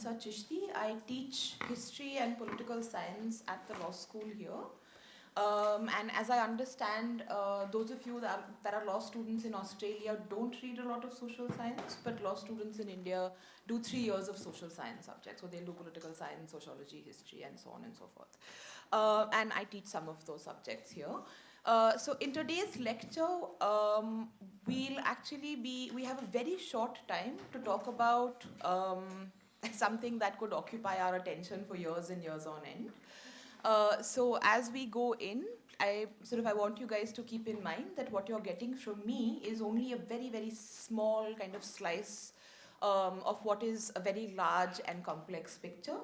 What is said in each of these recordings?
Nafisa Chishti. I teach history and political science at the law school here. And as I understand, those of you that are law students in Australia don't read a lot of social science, but law students in India do 3 years of social science subjects. So they'll do political science, sociology, history, and so on and so forth. And I teach some of those subjects here. So in today's lecture, we have a very short time to talk about something that could occupy our attention for years and years on end. So as we go in, I want you guys to keep in mind that what you're getting from me is only a very, very small kind of slice of what is a very large and complex picture.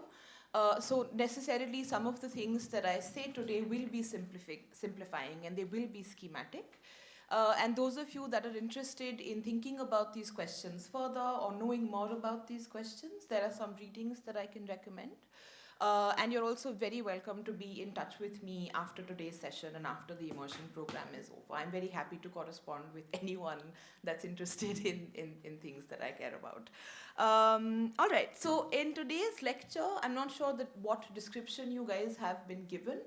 So necessarily some of the things that I say today will be simplifying and they will be schematic. And those of you that are interested in thinking about these questions further or knowing more about these questions, there are some readings that I can recommend. And you're also very welcome to be in touch with me after today's session and after the immersion program is over. I'm very happy to correspond with anyone that's interested in things that I care about. All right, so in today's lecture, I'm not sure what description you guys have been given.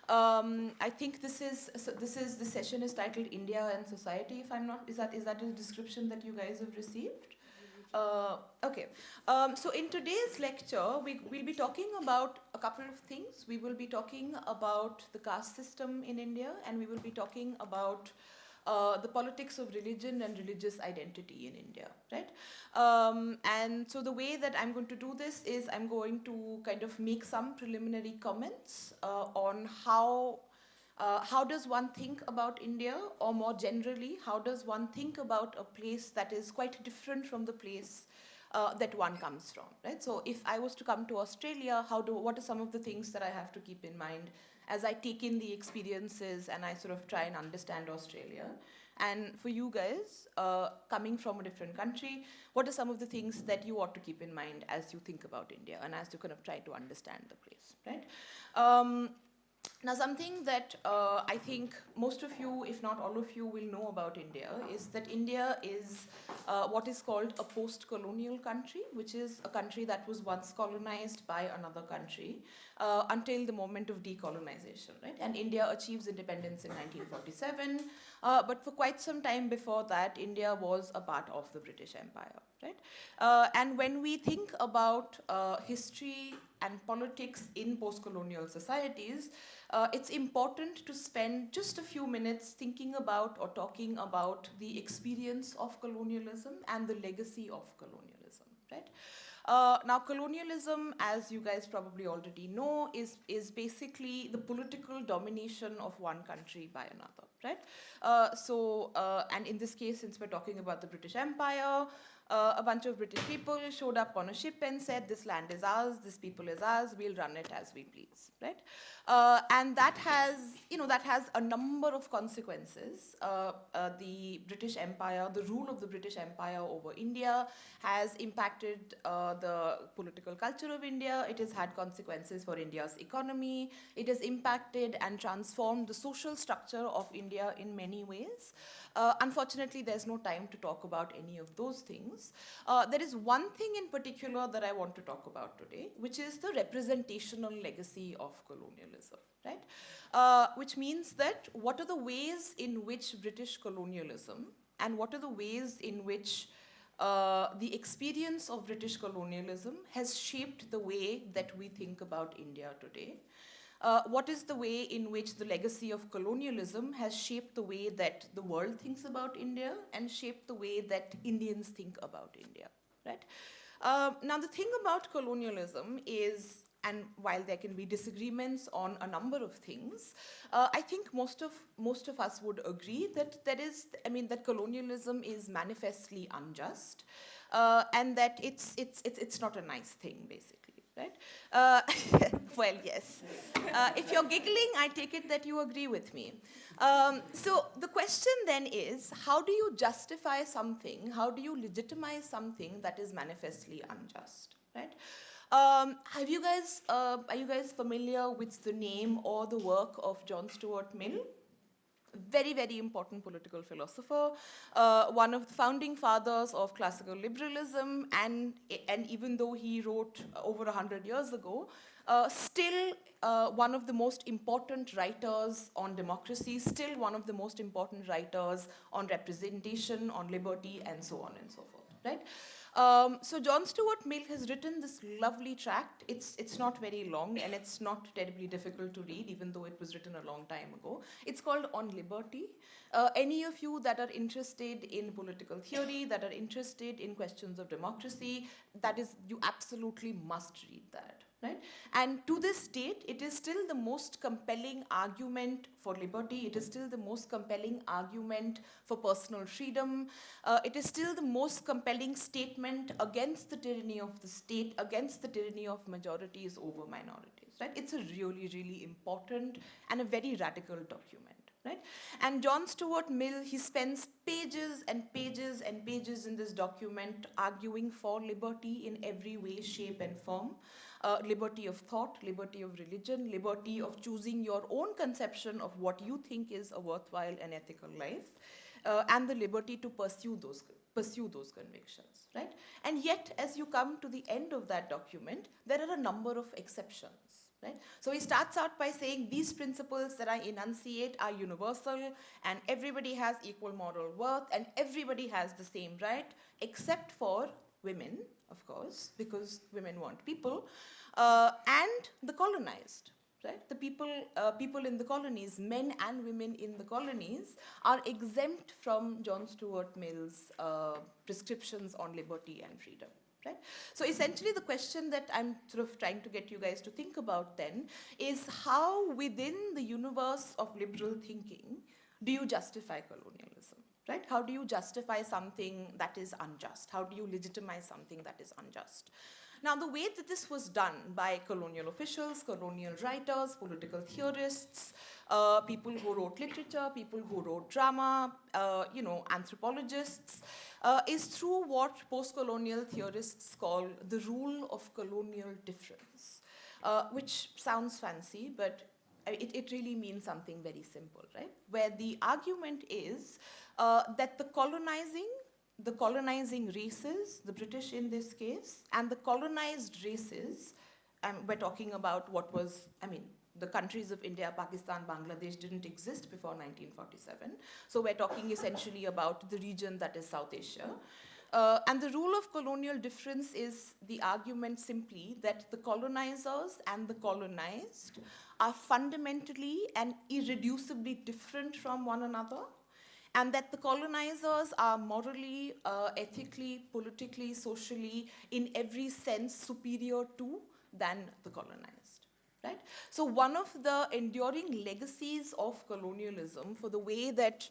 I think the session is titled India and Society, if I'm not, is that a description that you guys have received? Okay, so in today's lecture, we'll be talking about a couple of things. We will be talking about the caste system in India, and we will be talking about the politics of religion and religious identity in India, right? And so the way that I'm going to do this is I'm going to kind of make some preliminary comments on how does one think about India, or more generally, how does one think about a place that is quite different from the place that one comes from, right? So if I was to come to Australia, what are some of the things that I have to keep in mind as I take in the experiences and I sort of try and understand Australia? And for you guys, coming from a different country, what are some of the things that you ought to keep in mind as you think about India and as you kind of try to understand the place, right? Now, something that I think most of you, if not all of you, will know about India is that India is what is called a post-colonial country, which is a country that was once colonized by another country until the moment of decolonization, right? And India achieves independence in 1947, but for quite some time before that, India was a part of the British Empire, right? And when we think about history and politics in post-colonial societies, it's important to spend just a few minutes thinking about or talking about the experience of colonialism and the legacy of colonialism, right? Now, colonialism, as you guys probably already know, is basically the political domination of one country by another, right? And in this case, since we're talking about the British Empire, a bunch of British people showed up on a ship and said, this land is ours, this people is ours, we'll run it as we please, right? And that has a number of consequences. The British Empire, the rule of the British Empire over India has impacted the political culture of India. It has had consequences for India's economy. It has impacted and transformed the social structure of India in many ways. Unfortunately, there's no time to talk about any of those things. There is one thing in particular that I want to talk about today, which is the representational legacy of colonialism, right? Which means that what are the ways in which British colonialism and what are the ways in which the experience of British colonialism has shaped the way that we think about India today? What is the way in which the legacy of colonialism has shaped the way that the world thinks about India and shaped the way that Indians think about India, right? Now, the thing about colonialism is, and while there can be disagreements on a number of things, I think most of us would agree that that colonialism is manifestly unjust, and that it's not a nice thing, basically. Right? Well, yes. If you're giggling, I take it that you agree with me. So the question then is, how do you justify something? How do you legitimize something that is manifestly unjust? Right? Are you guys familiar with the name or the work of John Stuart Mill? very, very important political philosopher, one of the founding fathers of classical liberalism, and even though he wrote over 100 years ago, still one of the most important writers on democracy, still one of the most important writers on representation, on liberty, and so on and so forth, right? So John Stuart Mill has written this lovely tract. It's not very long, and it's not terribly difficult to read, even though it was written a long time ago. It's called On Liberty. Any of you that are interested in political theory, that are interested in questions of democracy, that is, you absolutely must read that. Right? And to this date, it is still the most compelling argument for liberty. It is still the most compelling argument for personal freedom. It is still the most compelling statement against the tyranny of the state, against the tyranny of majorities over minorities. Right? It's a really, really important and a very radical document. Right? And John Stuart Mill, he spends pages and pages and pages in this document arguing for liberty in every way, shape, and form. Liberty of thought, liberty of religion, liberty of choosing your own conception of what you think is a worthwhile and ethical life, and the liberty to pursue those convictions, right? And yet, as you come to the end of that document, there are a number of exceptions, right? So he starts out by saying these principles that I enunciate are universal, and everybody has equal moral worth, and everybody has the same right, except for women, of course, because women want people, and the colonized, right? The people in the colonies, men and women in the colonies, are exempt from John Stuart Mill's prescriptions on liberty and freedom. Right? So essentially the question that I'm sort of trying to get you guys to think about then is how within the universe of liberal thinking do you justify colonialism? Right? How do you justify something that is unjust? How do you legitimize something that is unjust? Now, the way that this was done by colonial officials, colonial writers, political theorists, people who wrote literature, people who wrote drama, anthropologists, is through what post-colonial theorists call the rule of colonial difference, which sounds fancy, but it really means something very simple, right? Where the argument is that the colonizing races, the British in this case, and the colonized races, we're talking about the countries of India, Pakistan, Bangladesh didn't exist before 1947. So we're talking essentially about the region that is South Asia. And the rule of colonial difference is the argument simply that the colonizers and the colonized are fundamentally and irreducibly different from one another, and that the colonizers are morally, ethically, politically, socially, in every sense superior to than the colonized, right? So one of the enduring legacies of colonialism for the way that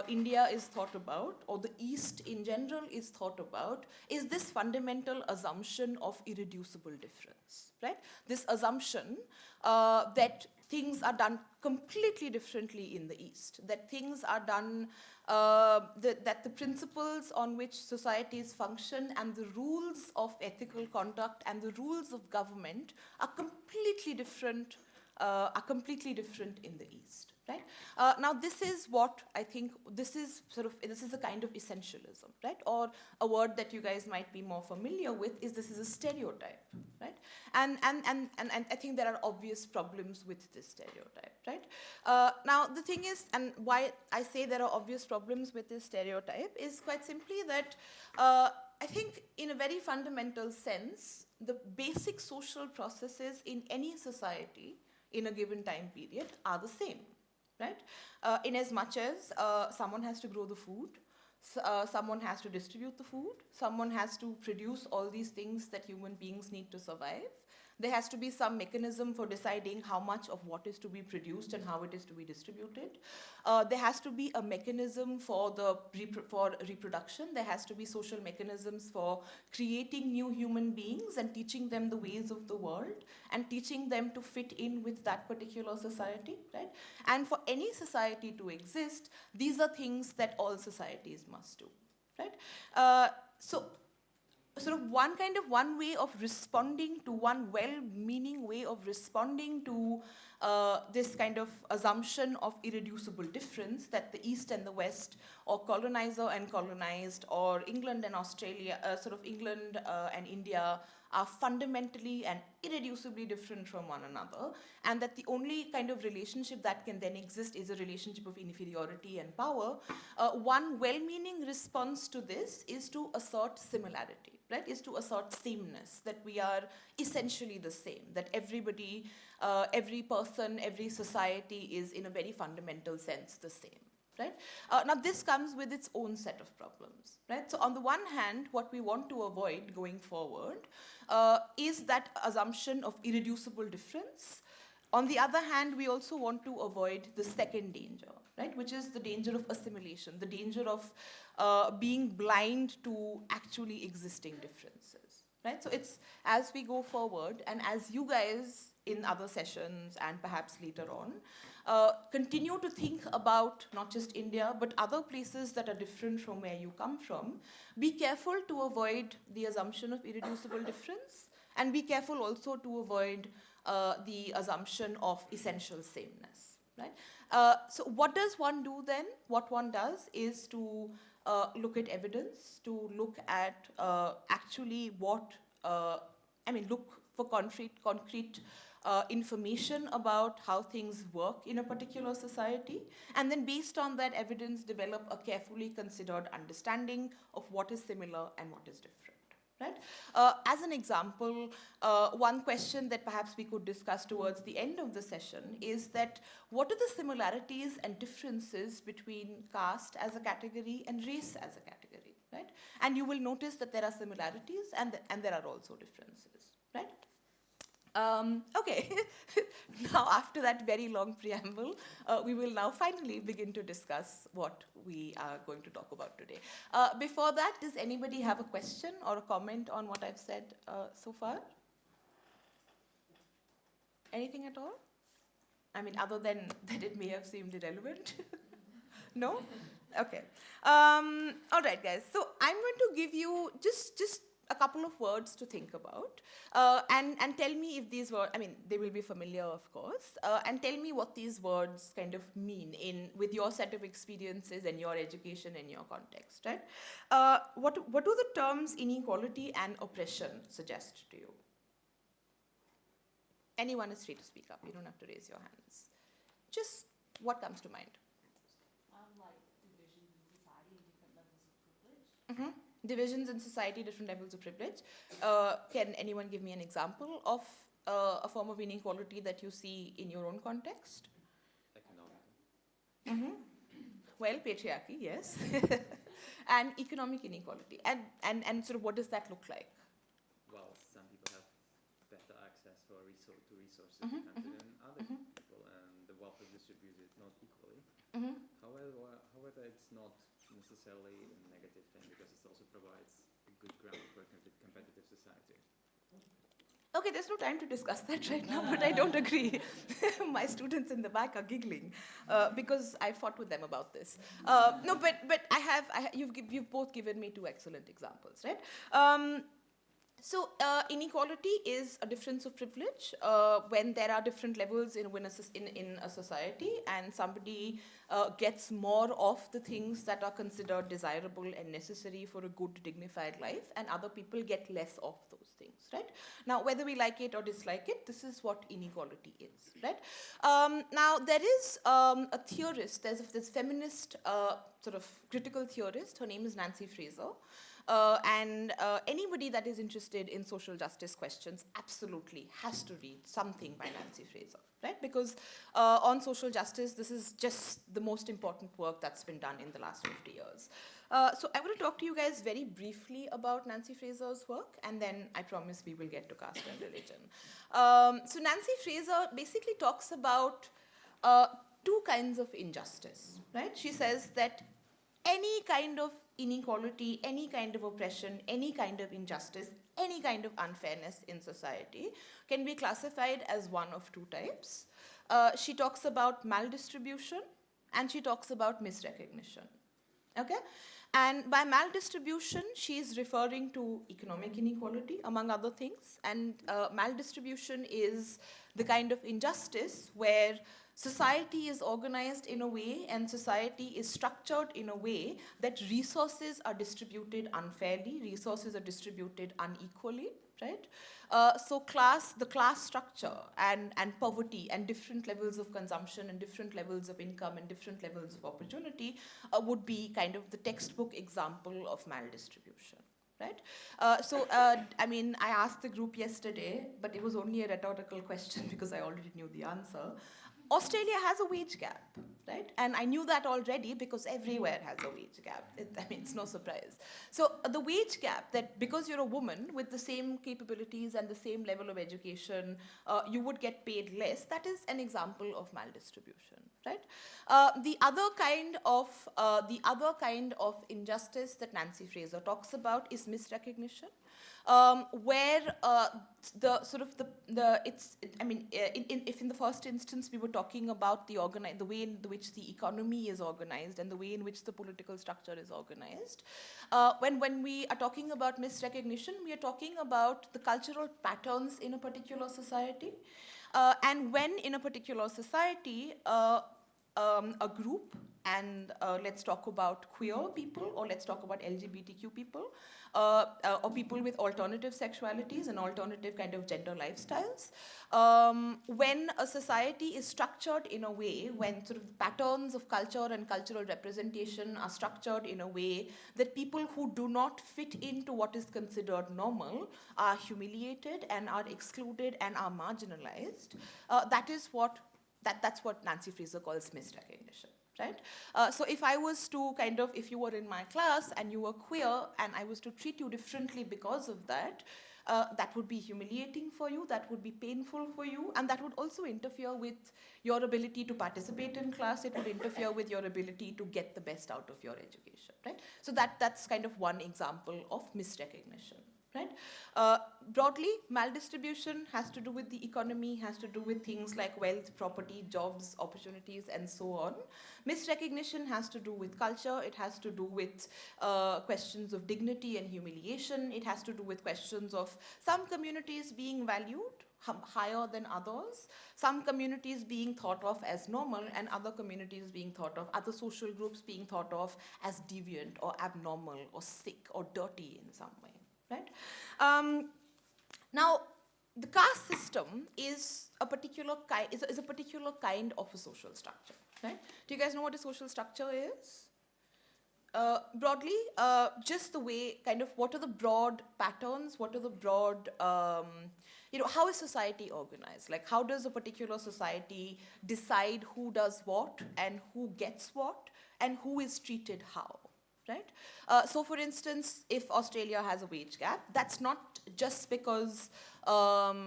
India is thought about, or the East in general is thought about, is this fundamental assumption of irreducible difference, right? This assumption that things are done completely differently in the East, that things are done, that the principles on which societies function and the rules of ethical conduct and the rules of government are completely different in the East, right? Now this is what I think, this is a kind of essentialism, right? Or a word that you guys might be more familiar with is this is a stereotype, right? And I think there are obvious problems with this stereotype, right? Now the thing is, and why I say there are obvious problems with this stereotype is quite simply that I think in a very fundamental sense, the basic social processes in any society in a given time period are the same, right? In as much as someone has to grow the food, someone has to distribute the food, someone has to produce all these things that human beings need to survive. There has to be some mechanism for deciding how much of what is to be produced and how it is to be distributed. There has to be a mechanism for reproduction. There has to be social mechanisms for creating new human beings and teaching them the ways of the world and teaching them to fit in with that particular society, right? And for any society to exist, these are things that all societies must do, right? So sort of one way of responding to, one well-meaning way of responding to this kind of assumption of irreducible difference that the East and the West, or colonizer and colonized, or England and Australia, sort of England and India, are fundamentally and irreducibly different from one another, and that the only kind of relationship that can then exist is a relationship of inferiority and power. One well-meaning response to this is to assert similarity, right? Is to assert sameness, that we are essentially the same, that everybody, every person, every society is in a very fundamental sense the same. Right? Now this comes with its own set of problems, right? So on the one hand, what we want to avoid going forward is that assumption of irreducible difference. On the other hand, we also want to avoid the second danger, right? Which is the danger of assimilation, the danger of being blind to actually existing differences, right? So it's as we go forward, and as you guys in other sessions and perhaps later on, continue to think about not just India, but other places that are different from where you come from, be careful to avoid the assumption of irreducible difference, and be careful also to avoid the assumption of essential sameness, right? So what does one do then? What one does is to look at evidence, to look at actually what, look for concrete information about how things work in a particular society, and then based on that evidence, develop a carefully considered understanding of what is similar and what is different. Right? As an example, one question that perhaps we could discuss towards the end of the session is that what are the similarities and differences between caste as a category and race as a category, right? And you will notice that there are similarities and there are also differences, right? Okay, now after that very long preamble, we will now finally begin to discuss what we are going to talk about today. Before that, does anybody have a question or a comment on what I've said so far? Anything at all? I mean, other than that it may have seemed irrelevant? No? Okay. All right, guys. So I'm going to give you just a couple of words to think about, and tell me if these words, they will be familiar, of course, and tell me what these words kind of mean with your set of experiences and your education and your context, right? What do the terms inequality and oppression suggest to you? Anyone is free to speak up. You don't have to raise your hands. Just what comes to mind? Like divisions in society and different levels of privilege. Mm-hmm. Divisions in society, different levels of privilege. Can anyone give me an example of a form of inequality that you see in your own context? Economic. Mm-hmm. Well, patriarchy, yes. And economic inequality. And sort of what does that look like? Well, some people have better access to resources Mm-hmm, than other mm-hmm. people, and the wealth is distributed not equally. Mm-hmm. However, it's not necessarily a negative thing, because it also provides a good ground for a competitive society. Okay, there's no time to discuss that right now, but I don't agree. My students in the back are giggling because I fought with them about this. No, but you've both given me two excellent examples, right? So inequality is a difference of privilege when there are different levels in a society, and somebody gets more of the things that are considered desirable and necessary for a good, dignified life, and other people get less of those things, right? Now, whether we like it or dislike it, this is what inequality is, right? Now, there is a theorist, there's this feminist sort of critical theorist, her name is Nancy Fraser. And anybody that is interested in social justice questions absolutely has to read something by Nancy Fraser, right? Because on social justice, this is just the most important work that's been done in the last 50 years. So I want to talk to you guys very briefly about Nancy Fraser's work, and then I promise we will get to caste and religion. So Nancy Fraser basically talks about two kinds of injustice, right? She says that any kind of inequality, any kind of oppression, any kind of injustice, any kind of unfairness in society can be classified as one of two types. She talks about maldistribution and she talks about misrecognition. Okay? And by maldistribution, she is referring to economic inequality, among other things. And maldistribution is the kind of injustice where society is organized in a way and society is structured in a way that resources are distributed unfairly, resources are distributed unequally, right? So the class structure and poverty and different levels of consumption and different levels of income and different levels of opportunity would be kind of the textbook example of maldistribution. Right? I mean, I asked the group yesterday, but it was only a rhetorical question because I already knew the answer. Australia has a wage gap, right? And I knew that already because everywhere has a wage gap. I mean, it's no surprise. So the wage gap, that because you're a woman with the same capabilities and the same level of education, you would get paid less, that is an example of maldistribution, right? The other kind of injustice that Nancy Fraser talks about is misrecognition. Where if in the first instance we were talking about the way in which the economy is organized and the way in which the political structure is organized, when we are talking about misrecognition, we are talking about the cultural patterns in a particular society, and when in a particular society a group, and let's talk about queer people, or let's talk about LGBTQ people, or people with alternative sexualities and alternative kind of gender lifestyles. When a society is structured in a way, when sort of the patterns of culture and cultural representation are structured in a way that people who do not fit into what is considered normal are humiliated and are excluded and are marginalized, that's what Nancy Fraser calls misrecognition. Right? So if I was to if you were in my class and you were queer and I was to treat you differently because of that, that would be humiliating for you, that would be painful for you, and that would also interfere with your ability to participate in class, it would interfere with your ability to get the best out of your education, right? So that's kind of one example of misrecognition. Right? Broadly, maldistribution has to do with the economy, has to do with things like wealth, property, jobs, opportunities, and so on. Misrecognition has to do with culture, it has to do with questions of dignity and humiliation, it has to do with questions of some communities being valued higher than others, some communities being thought of as normal, and other communities being thought of, other social groups being thought of as deviant or abnormal or sick or dirty in some way. Right? Now, the caste system is a particular kind of a social structure. Right? Do you guys know what a social structure is? Broadly, just the way, what are the broad patterns? What are the broad, how is society organized? Like, how does a particular society decide who does what and who gets what and who is treated how? Right? So for instance, if Australia has a wage gap, that's not just because all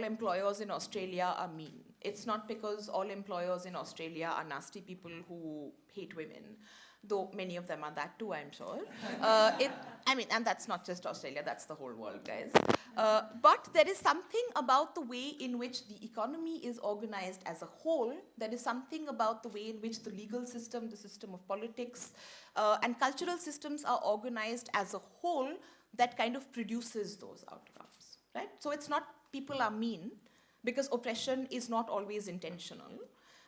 employers in Australia are mean. It's not because all employers in Australia are nasty people who hate women, though many of them are that too, I'm sure. And that's not just Australia, that's the whole world, guys. But there is something about the way in which the economy is organized as a whole, there is something about the way in which the legal system, the system of politics, and cultural systems are organized as a whole that kind of produces those outcomes, right? So it's not people are mean, because oppression is not always intentional.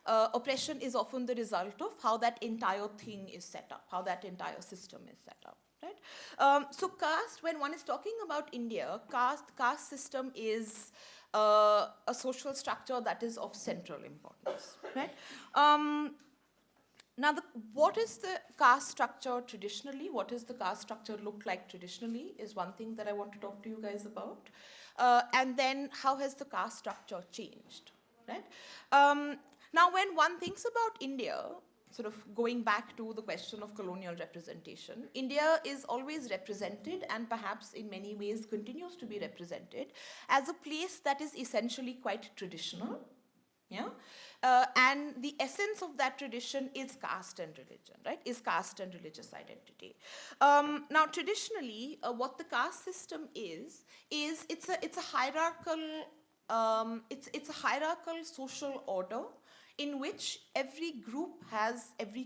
Oppression is often the result of how that entire thing is set up, how that entire system is set up. Right? So caste, when one is talking about India, caste system is a social structure that is of central importance. Right? Now, what is the caste structure traditionally? What does the caste structure look like traditionally is one thing that I want to talk to you guys about. And then how has the caste structure changed? Right? Now, when one thinks about India, sort of going back to the question of colonial representation, India is always represented, and perhaps in many ways continues to be represented, as a place that is essentially quite traditional. Yeah? And the essence of that tradition is caste and religion, right? Is caste and religious identity. Now, traditionally, what the caste system is it's a hierarchical, it's a hierarchical social order in which every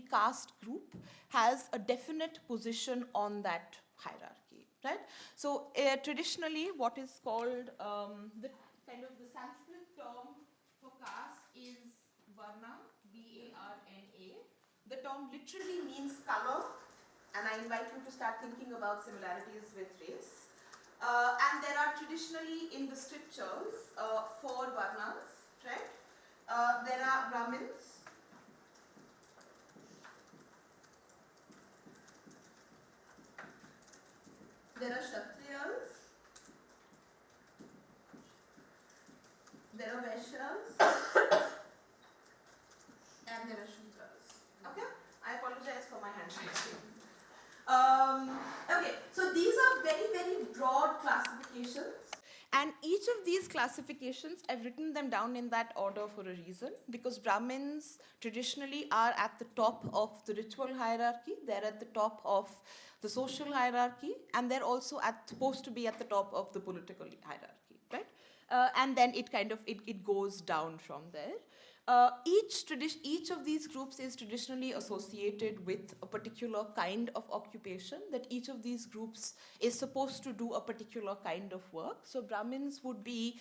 caste group has a definite position on that hierarchy, right? So traditionally, what is called the Sanskrit term for caste is varna, V-A-R-N-A. The term literally means color, and I invite you to start thinking about similarities with race. And there are traditionally in the scriptures 4 varnas, right? There are Brahmins, there are Kshatriyas, there are Vaishyas, and there are Shudras. Okay? I apologize for my handwriting. Okay, so these are very, very broad classifications. And each of these classifications, I've written them down in that order for a reason, because Brahmins traditionally are at the top of the ritual hierarchy, they're at the top of the social hierarchy, and they're also supposed to be at the top of the political hierarchy, right? And then it goes down from there. Each of these groups is traditionally associated with a particular kind of occupation, that each of these groups is supposed to do a particular kind of work. So Brahmins would be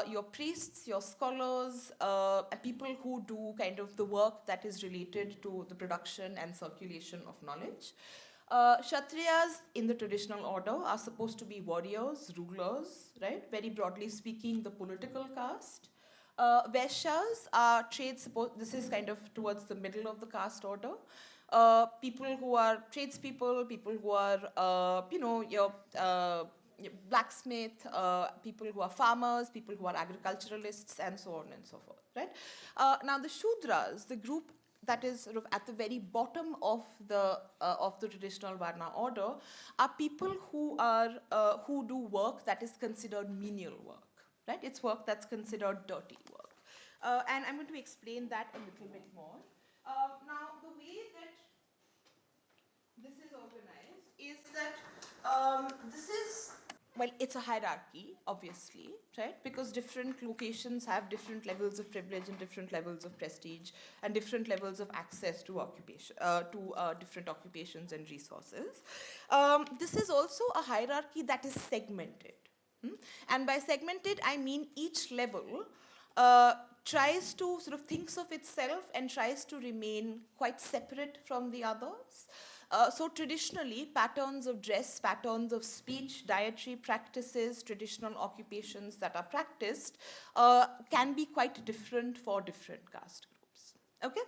your priests, your scholars, people who do kind of the work that is related to the production and circulation of knowledge. Kshatriyas in the traditional order are supposed to be warriors, rulers, right? Very broadly speaking, the political caste. Vaishyas are this is kind of towards the middle of the caste order. People who are tradespeople, people who are, your blacksmith, people who are farmers, people who are agriculturalists, and so on and so forth, right? Now the Shudras, the group that is sort of at the very bottom of the traditional Varna order, are people who do work that is considered menial work. Right? It's work that's considered dirty work. And I'm going to explain that a little bit more. Now, the way that this is organized is that it's a hierarchy, obviously, right? Because different locations have different levels of privilege and different levels of prestige and different levels of access to occupation, different occupations and resources. This is also a hierarchy that is segmented. And by segmented, I mean each level tries to sort of thinks of itself and tries to remain quite separate from the others. So traditionally, patterns of dress, patterns of speech, dietary practices, traditional occupations that are practiced can be quite different for different caste groups. Okay?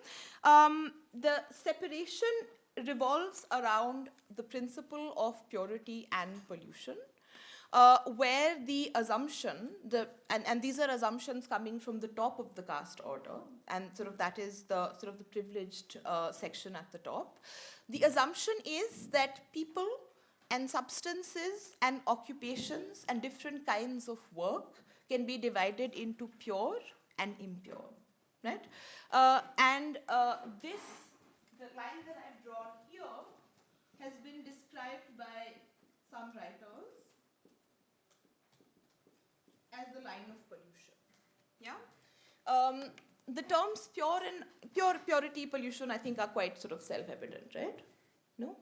The separation revolves around the principle of purity and pollution. Where the assumption, and these are assumptions coming from the top of the caste order, and sort of that is the sort of the privileged section at the top. The assumption is that people and substances and occupations and different kinds of work can be divided into pure and impure, right? The line that I've drawn here has been described by some writers as the line of pollution. Yeah. The terms purity, pollution, I think are quite sort of self-evident, right? No?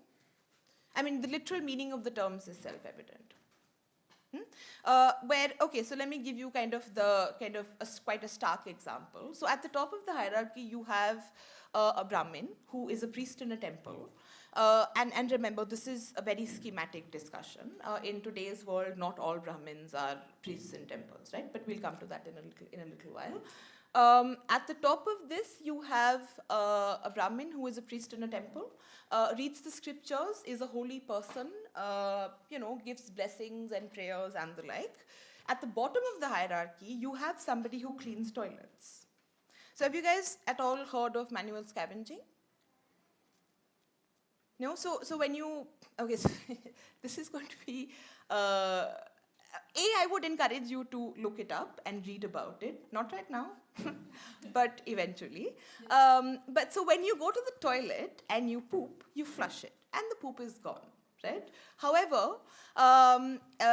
I mean, the literal meaning of the terms is self-evident. So let me give you quite a stark example. So at the top of the hierarchy, you have a Brahmin who is a priest in a temple. And remember, this is a very schematic discussion. In today's world, not all Brahmins are priests in temples, right? But we'll come to that in a little while. At the top of this, you have a Brahmin who is a priest in a temple, reads the scriptures, is a holy person, gives blessings and prayers and the like. At the bottom of the hierarchy, you have somebody who cleans toilets. So have you guys at all heard of manual scavenging? No? So when you, okay, so this is going to be, I would encourage you to look it up and read about it. Not right now, but eventually. But so when you go to the toilet and you poop, you flush it, and the poop is gone, right? However,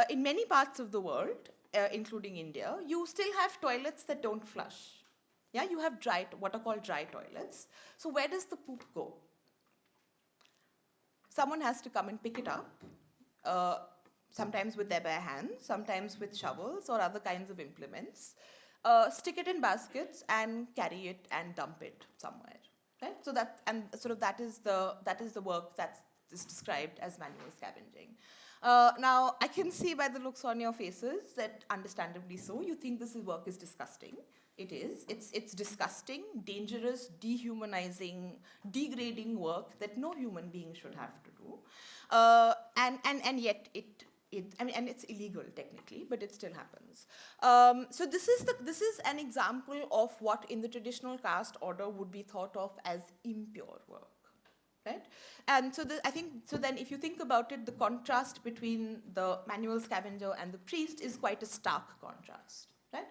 in many parts of the world, including India, you still have toilets that don't flush. Yeah, you have what are called dry toilets. So where does the poop go? Someone has to come and pick it up, sometimes with their bare hands, sometimes with shovels or other kinds of implements, stick it in baskets and carry it and dump it somewhere. Right? So that is the work that is described as manual scavenging. Now, I can see by the looks on your faces that, understandably so, you think this work is disgusting. It is. It's disgusting, dangerous, dehumanizing, degrading work that no human being should have to do. And yet and it's illegal technically, but it still happens. So this is an example of what in the traditional caste order would be thought of as impure work. Right? And so then if you think about it, the contrast between the manual scavenger and the priest is quite a stark contrast. Right?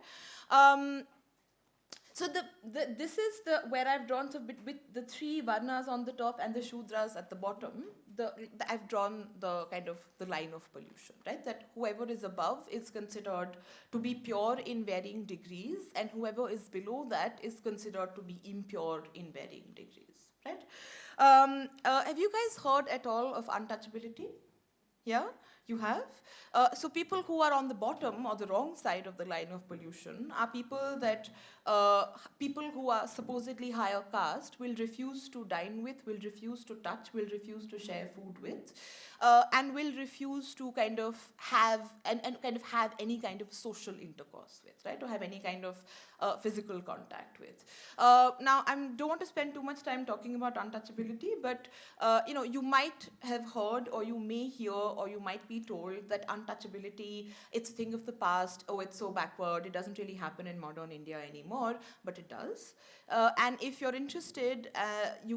So this is where I've drawn, so with the three varnas on the top and the shudras at the bottom, I've drawn the kind of the line of pollution, right? That whoever is above is considered to be pure in varying degrees, and whoever is below that is considered to be impure in varying degrees, right? Have you guys heard at all of untouchability? Yeah, you have? So people who are on the bottom or the wrong side of the line of pollution are people who are supposedly higher caste will refuse to dine with, will refuse to touch, will refuse to share food with, and will refuse to kind of have any kind of social intercourse with, right? Or have any kind of physical contact with. Now, I don't want to spend too much time talking about untouchability, but you might have heard, or you may hear, or you might be told that untouchability, it's a thing of the past. Oh, it's so backward. It doesn't really happen in modern India anymore, but it does. And if you're interested,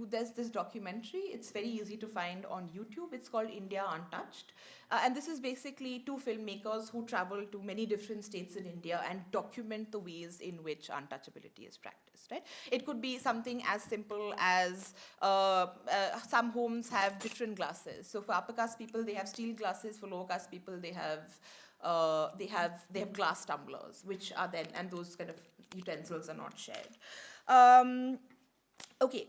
there's this documentary. It's very easy to find on YouTube. It's called India Untouched. And this is basically two filmmakers who travel to many different states in India and document the ways in which untouchability is practiced. Right? It could be something as simple as some homes have different glasses. So for upper caste people, they have steel glasses. For lower caste people, they have glass tumblers, which are then, and those kind of utensils are not shared. Okay.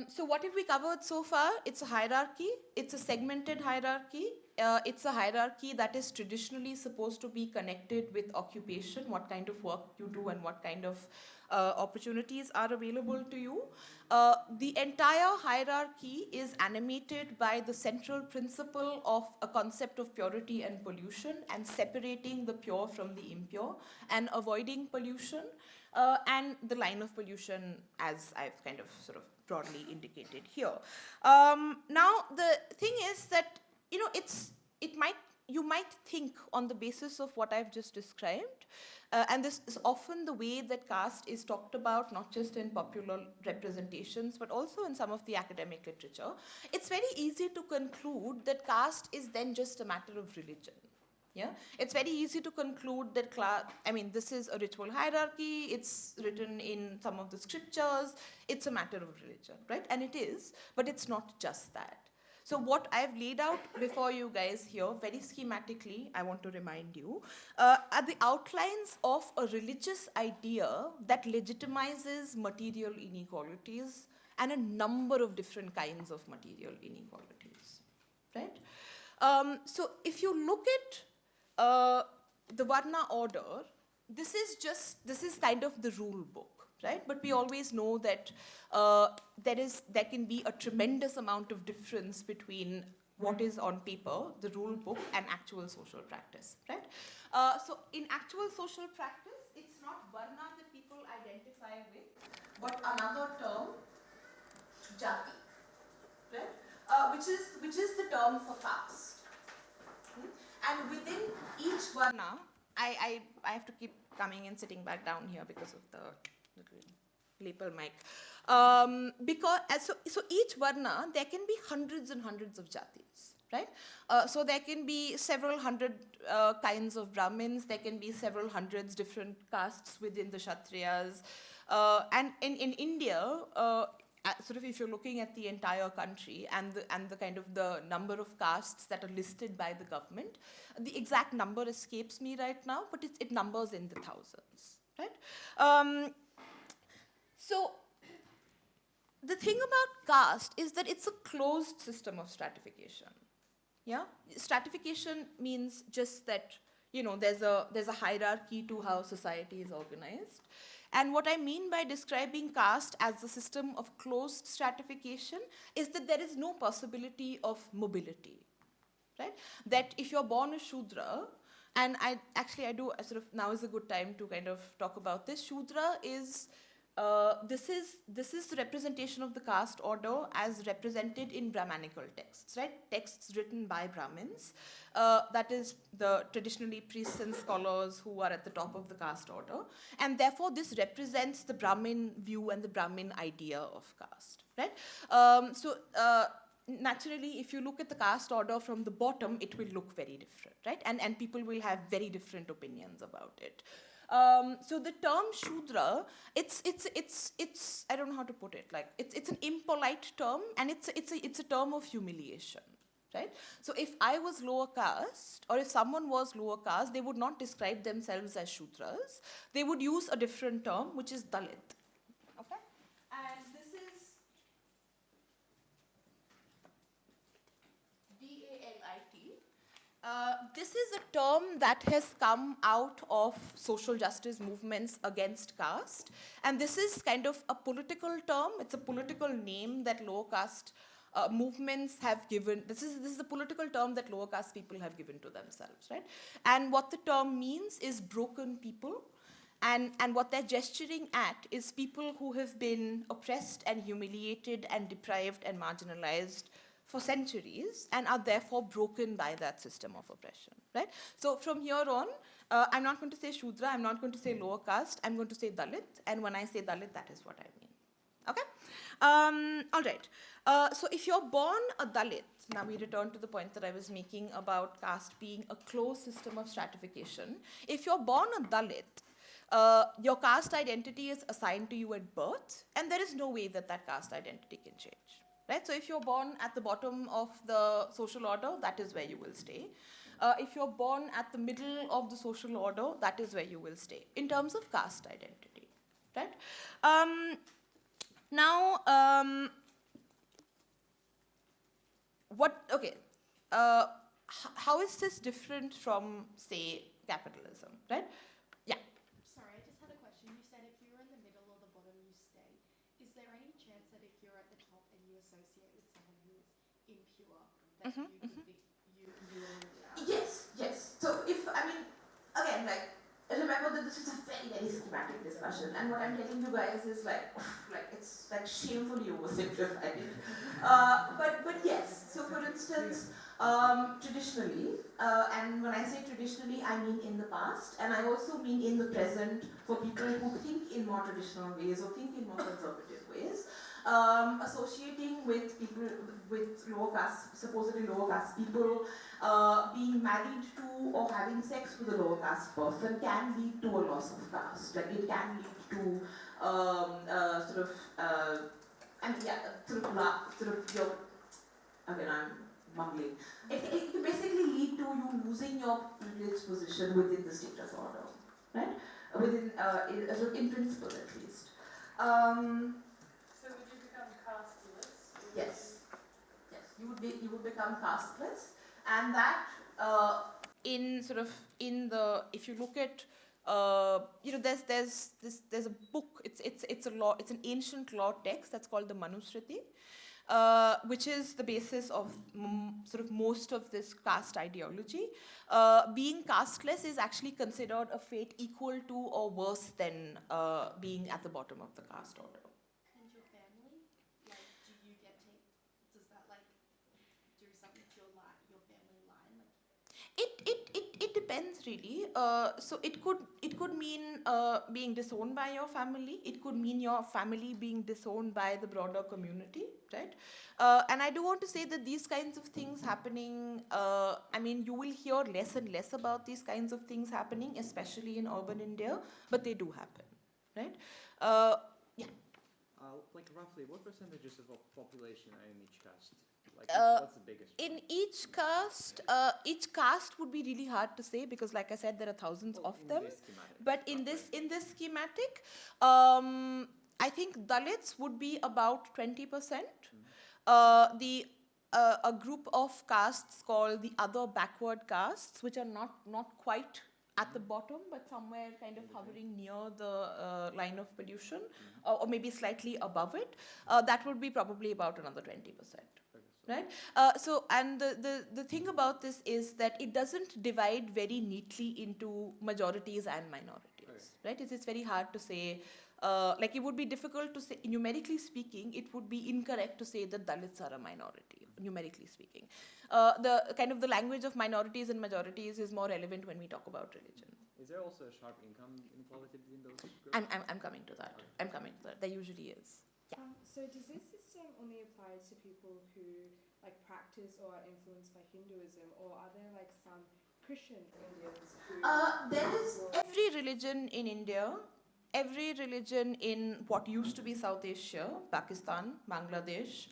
So what have we covered so far? It's a hierarchy. It's a segmented hierarchy. It's a hierarchy that is traditionally supposed to be connected with occupation, what kind of work you do and what kind of opportunities are available to you. The entire hierarchy is animated by the central principle of a concept of purity and pollution, and separating the pure from the impure and avoiding pollution. And the line of pollution, as I've kind of sort of broadly indicated here. Now, the thing is that, you might think on the basis of what I've just described, and this is often the way that caste is talked about, not just in popular representations, but also in some of the academic literature, it's very easy to conclude that caste is then just a matter of religion. Yeah, it's very easy to conclude that this is a ritual hierarchy, it's written in some of the scriptures, it's a matter of religion, right? And it is, but it's not just that. So what I've laid out before you guys here, very schematically, I want to remind you, are the outlines of a religious idea that legitimizes material inequalities and a number of different kinds of material inequalities, right? So if you look at the Varna order, this is kind of the rule book, right? But we always know that there can be a tremendous amount of difference between what is on paper, the rule book, and actual social practice, right? So in actual social practice, it's not Varna that people identify with, but another term, jati, right? Which is the term for caste. And within each varna, I have to keep coming and sitting back down here because of the little lapel mic. So each varna, there can be hundreds and hundreds of jatis, right? So there can be several hundred kinds of Brahmins, there can be several hundreds different castes within the Kshatriyas. And in India, sort of if you're looking at the entire country and the kind of the number of castes that are listed by the government, the exact number escapes me right now, but it numbers in the thousands, right? So the thing about caste is that it's a closed system of stratification. Yeah, stratification means just that there's a hierarchy to how society is organized. And what I mean by describing caste as a system of closed stratification is that there is no possibility of mobility, right? That if you're born a Shudra, and I do now is a good time to kind of talk about this. Shudra is this is the representation of the caste order as represented in Brahmanical texts, right? Texts written by Brahmins. That is the traditionally priests and scholars who are at the top of the caste order. And therefore, this represents the Brahmin view and the Brahmin idea of caste, right? Naturally, if you look at the caste order from the bottom, it will look very different, right? And people will have very different opinions about it. So the term Shudra, it's I don't know how to put it. Like it's an impolite term, and it's a term of humiliation, right? So if I was lower caste, or if someone was lower caste, they would not describe themselves as Shudras. They would use a different term, which is Dalit. Okay, and this is DALIT. This is a term that has come out of social justice movements against caste, and this is kind of a political term. It's a political name that lower caste movements have given. This is a political term that lower caste people have given to themselves, right? And what the term means is broken people, and what they're gesturing at is people who have been oppressed and humiliated and deprived and marginalized for centuries and are therefore broken by that system of oppression, right? So from here on, I'm not going to say Shudra, I'm not going to say lower caste, I'm going to say Dalit, and when I say Dalit, that is what I mean, okay? All right, so if you're born a Dalit, now we return to the point that I was making about caste being a closed system of stratification. If you're born a Dalit, your caste identity is assigned to you at birth, and there is no way that that caste identity can change. Right? So if you're born at the bottom of the social order, that is where you will stay. If you're born at the middle of the social order, that is where you will stay, in terms of caste identity, right? How is this different from, say, capitalism, right? Yeah. Sorry, I just had a question. You said if you're in the middle or the bottom, you stay. Is there any chance that if you're at the top and you associate with someone who is impure, that you could be you will? Yes. So if again, remember that this is a very, very schematic discussion, and what I'm telling you guys is it's like shamefully oversimplified. But yes. So for instance, traditionally, and when I say traditionally, I mean in the past, and I also mean in the present for people who think in more traditional ways or think in more conservative ways. Associating with people with lower caste, supposedly lower caste people, being married to or having sex with a lower caste person can lead to a loss of caste. Like it can lead to I'm mumbling. It can basically lead to you losing your privileged position within the status order, right? Within, in principle at least. So would you become casteless? Yes, you would become casteless, and that if you look at there's a book. It's a law. It's an ancient law text that's called the Manusmriti, which is the basis of most of this caste ideology. Being casteless is actually considered a fate equal to or worse than being at the bottom of the caste order. And your family? Like, do you get to, does that do something to your family line? It depends really. So it could mean being disowned by your family. It could mean your family being disowned by the broader community, right? And I do want to say that these kinds of things happening. You will hear less and less about these kinds of things happening, especially in urban India, but they do happen, right? Yeah. Roughly, what percentages of population are in each caste? What's the biggest? In each caste would be really hard to say because, like I said, there are thousands of them. But in this schematic, I think Dalits would be about 20%. A group of castes called the other backward castes, which are not quite at the bottom, but somewhere kind of hovering near the line of pollution, or maybe slightly above it, that would be probably about another 20%. Right? And the thing about this is that it doesn't divide very neatly into majorities and minorities. Right? It's very hard to say. Like it would be difficult to say, numerically speaking, it would be incorrect to say that Dalits are a minority, numerically speaking. The kind of the language of minorities and majorities is more relevant when we talk about religion. Is there also a sharp income inequality between those groups? I'm coming to that. I'm coming to that. There usually is. Yeah. So does this system only apply to people who like practice or are influenced by Hinduism, or are there like some Christian Indians who... There is every religion in India. Every religion in what used to be South Asia, Pakistan, Bangladesh,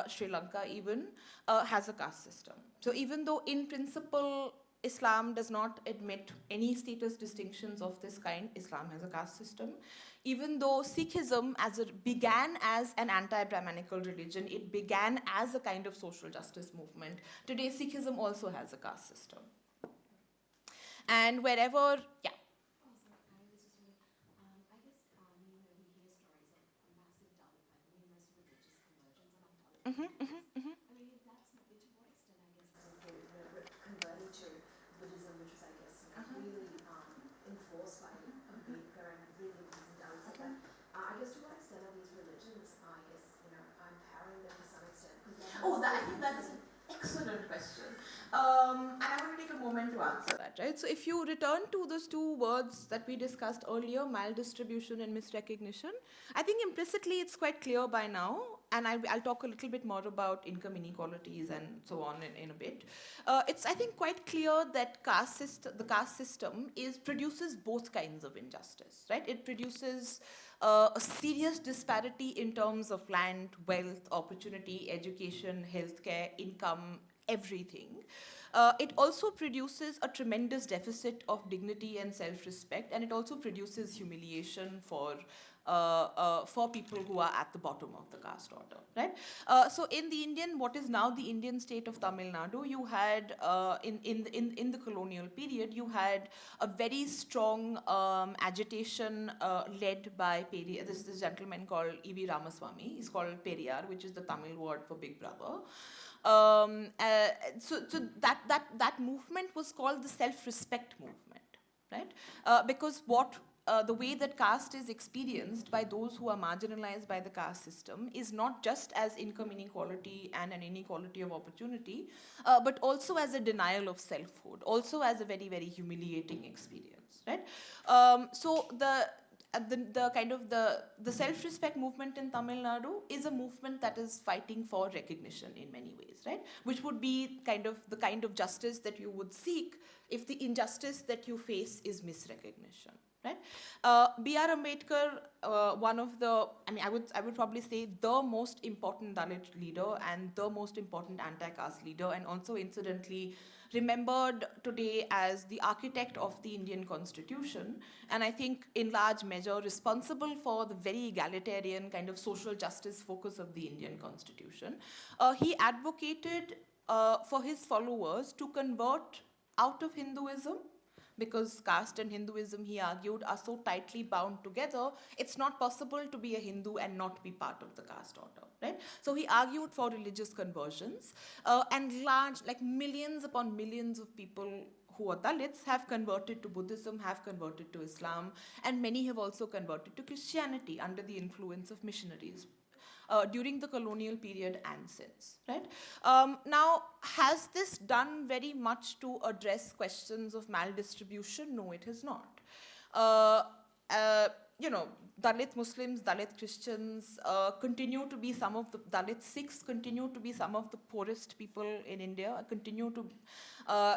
Sri Lanka even, has a caste system. So even though in principle Islam does not admit any status distinctions of this kind, Islam has a caste system. Even though Sikhism began as an anti-Brahmanical religion, it began as a kind of social justice movement. Today Sikhism also has a caste system. And wherever, yeah. I mean, that's to what extent, I guess, they were converting to Buddhism, which was, I guess, really enforced by Ambedkar and really wasn't done like that. I guess to what extent are these religions, I guess, empowering them to some extent? I think that is an excellent question. And I want to take a moment to answer that, right? So if you return to those two words that we discussed earlier, maldistribution and misrecognition, I think implicitly it's quite clear by now, and I'll talk a little bit more about income inequalities and so on in a bit. It's, I think, quite clear that the caste system produces both kinds of injustice, right? It produces a serious disparity in terms of land, wealth, opportunity, education, healthcare, income, everything. It also produces a tremendous deficit of dignity and self-respect, and it also produces humiliation for people who are at the bottom of the caste order, right? So in what is now the Indian state of Tamil Nadu, you had, in the colonial period, you had a very strong agitation led by Periyar. This gentleman called E.V. Ramaswamy. He's called Periyar, which is the Tamil word for Big Brother. So that movement was called the self-respect movement, right? Because the way that caste is experienced by those who are marginalized by the caste system is not just as income inequality and an inequality of opportunity, but also as a denial of selfhood, also as a very, very humiliating experience, right? So the self-respect movement in Tamil Nadu is a movement that is fighting for recognition in many ways, right? Which would be the kind of justice that you would seek if the injustice that you face is misrecognition, right? B.R. Ambedkar, one of the, I would probably say the most important Dalit leader and the most important anti-caste leader, and also incidentally remembered today as the architect of the Indian Constitution, and I think in large measure responsible for the very egalitarian kind of social justice focus of the Indian Constitution. He advocated for his followers to convert out of Hinduism, because caste and Hinduism, he argued, are so tightly bound together, it's not possible to be a Hindu and not be part of the caste order, right? So he argued for religious conversions, and millions upon millions of people who are Dalits have converted to Buddhism, have converted to Islam, and many have also converted to Christianity under the influence of missionaries. During the colonial period and since, right? Now, has this done very much to address questions of maldistribution? No, it has not. Dalit Muslims, Dalit Christians continue to be some of the, Dalit Sikhs continue to be some of the poorest people in India, continue to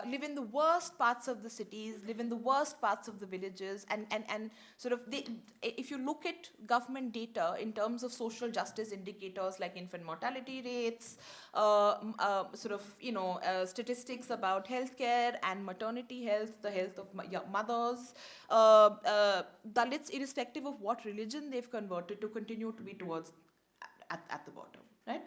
live in the worst parts of the cities, live in the worst parts of the villages, and if you look at government data in terms of social justice indicators like infant mortality rates, statistics about healthcare and maternity health, the health of mothers, Dalits, irrespective irrespective of what religion they've converted to, continue to be towards at the bottom, right?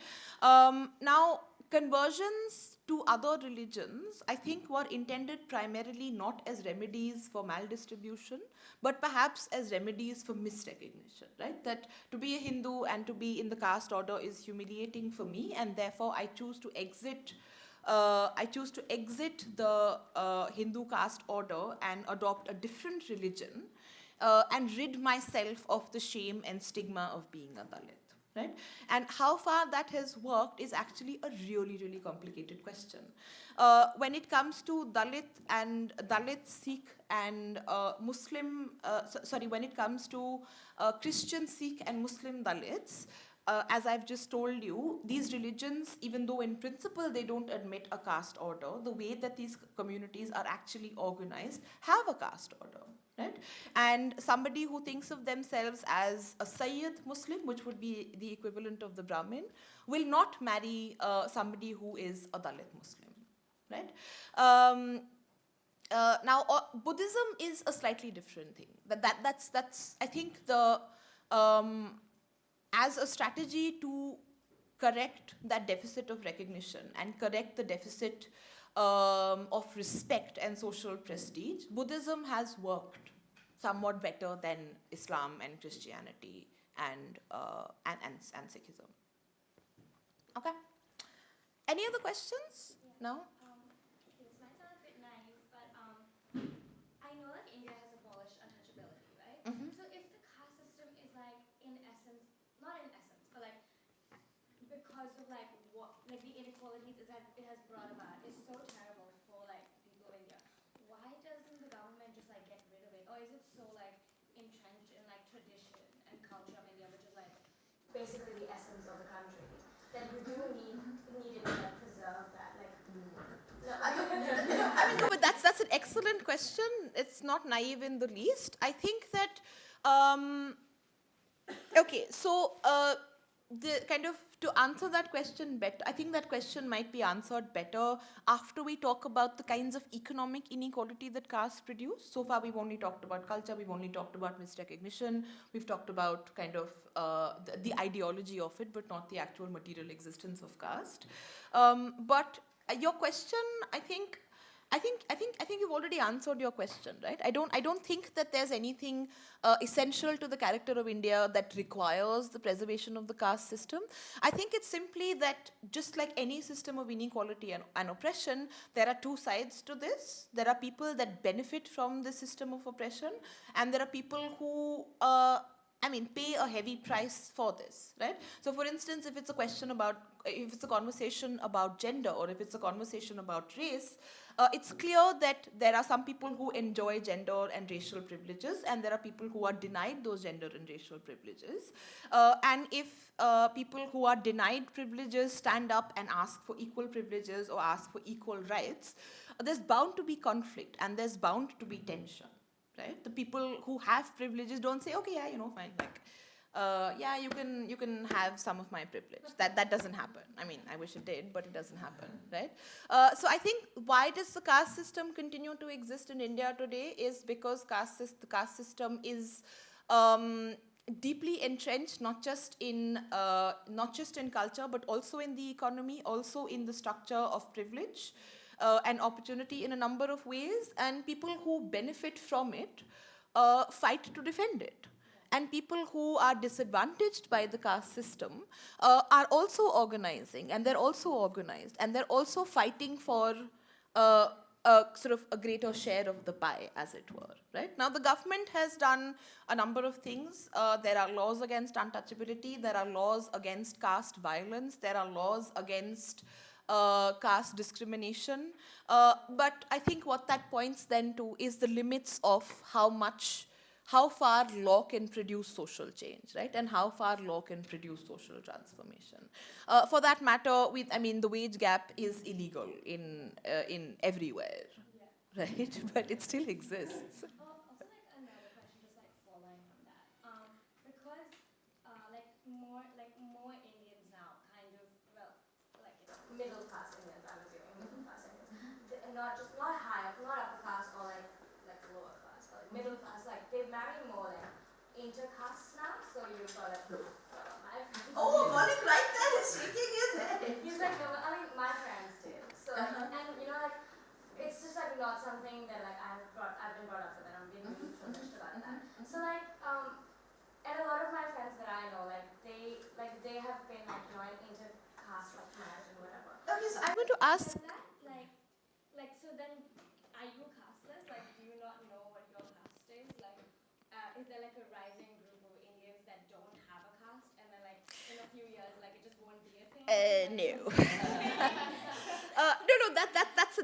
Now, conversions to other religions, I think, were intended primarily not as remedies for maldistribution, but perhaps as remedies for misrecognition, right? That to be a Hindu and to be in the caste order is humiliating for me, and therefore I choose to exit the Hindu caste order and adopt a different religion and rid myself of the shame and stigma of being a Dalit. Right? And how far that has worked is actually a really, really complicated question. When it comes to Dalit, Sikh, and when it comes to Christian, Sikh, and Muslim Dalits, as I've just told you, these religions, even though in principle they don't admit a caste order, the way that these communities are actually organized have a caste order. Right? And somebody who thinks of themselves as a Sayyid Muslim, which would be the equivalent of the Brahmin, will not marry somebody who is a Dalit Muslim. Right? Now, Buddhism is a slightly different thing. That's I think the as a strategy to correct that deficit of recognition and correct the deficit of respect and social prestige, Buddhism has worked somewhat better than Islam and Christianity and Sikhism. Okay. Any other questions? No? This might sound a bit naive, but I know that India has abolished untouchability, right? Mm-hmm. So if the caste system is like, in essence, not in essence, but like because of like what, like the inequalities that it has brought about is so terrible for like people of India, why doesn't the government just like get rid of it? Or is it so like entrenched in like tradition and culture of India, which is like Basically the essence of the country, that you do need to like preserve that, like. No, I mean, no, but that's an excellent question. It's not naive in the least. I think that okay, so the kind of to answer that question better, I think that question might be answered better after we talk about the kinds of economic inequality that castes produce. So far, we've only talked about culture, we've only talked about misrecognition, we've talked about kind of the ideology of it, but not the actual material existence of caste. But your question, I think you've already answered your question, right? I don't think that there's anything essential to the character of India that requires the preservation of the caste system. I think it's simply that just like any system of inequality and oppression, there are two sides to this. There are people that benefit from the system of oppression, and there are people who pay a heavy price for this, right? So, for instance, if it's a conversation about gender, or if it's a conversation about race, it's clear that there are some people who enjoy gender and racial privileges, and there are people who are denied those gender and racial privileges. And if people who are denied privileges stand up and ask for equal privileges or ask for equal rights, there's bound to be conflict and there's bound to be tension. Right? The people who have privileges don't say, okay, yeah, fine, like, you can have some of my privilege. That doesn't happen. I mean, I wish it did, but it doesn't happen, right? So I think why does the caste system continue to exist in India today is because the caste system is deeply entrenched, not just in culture, but also in the economy, also in the structure of privilege. And opportunity in a number of ways, and people who benefit from it fight to defend it. And people who are disadvantaged by the caste system are also organizing, and they're also organized, and they're also fighting for sort of a greater share of the pie, as it were. Right? Now, the government has done a number of things. There are laws against untouchability, there are laws against caste violence, there are laws against caste discrimination, but I think what that points then to is the limits of how far law can produce social change, right? And how far law can produce social transformation. For that matter, the wage gap is illegal in everywhere, right? But it still exists. Also, like another question, just like following on that, because more Indians now kind of Middle class Indians, I'm assuming middle class Indians, not high, not upper class or like lower class, but like middle class. Like they marry more like intercaste now, so you've got my Oh, Malik right there is shaking his head. He's like, no, I mean, my parents did. So, like, and you know, like, it's just like not something that like I've been brought up with, and I'm being really privileged about that. So like, and a lot of my friends that I know, like they have been like, you know, into caste like marriage and whatever. Okay, so I'm going to ask. So that like so then, are you casteless? Like, do you not know what your caste is? Like, is there like a rising group of Indians that don't have a caste, and then like in a few years, like it just won't be a thing? No. No,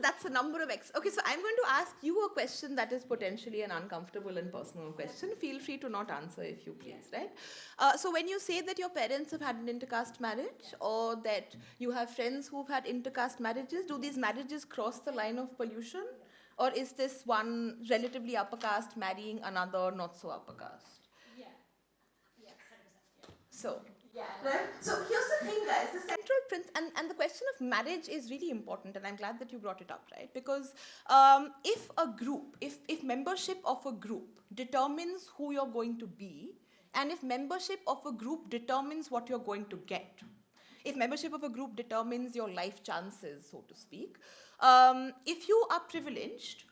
that's a number of Okay, so I'm going to ask you a question that is potentially an uncomfortable and personal question. Feel free to not answer if you please, right? So when you say that your parents have had an intercaste marriage, or that you have friends who've had intercaste marriages, do these marriages cross the line of pollution? Or is this one relatively upper caste marrying another not so upper caste? Yeah. Yeah, 100%. Yeah. So. Yeah. Right? So here's the thing, guys. The Central and the question of marriage is really important, and I'm glad that you brought it up, right? Because if a group, if membership of a group determines who you're going to be, and if membership of a group determines what you're going to get, if membership of a group determines your life chances, so to speak, if you are privileged,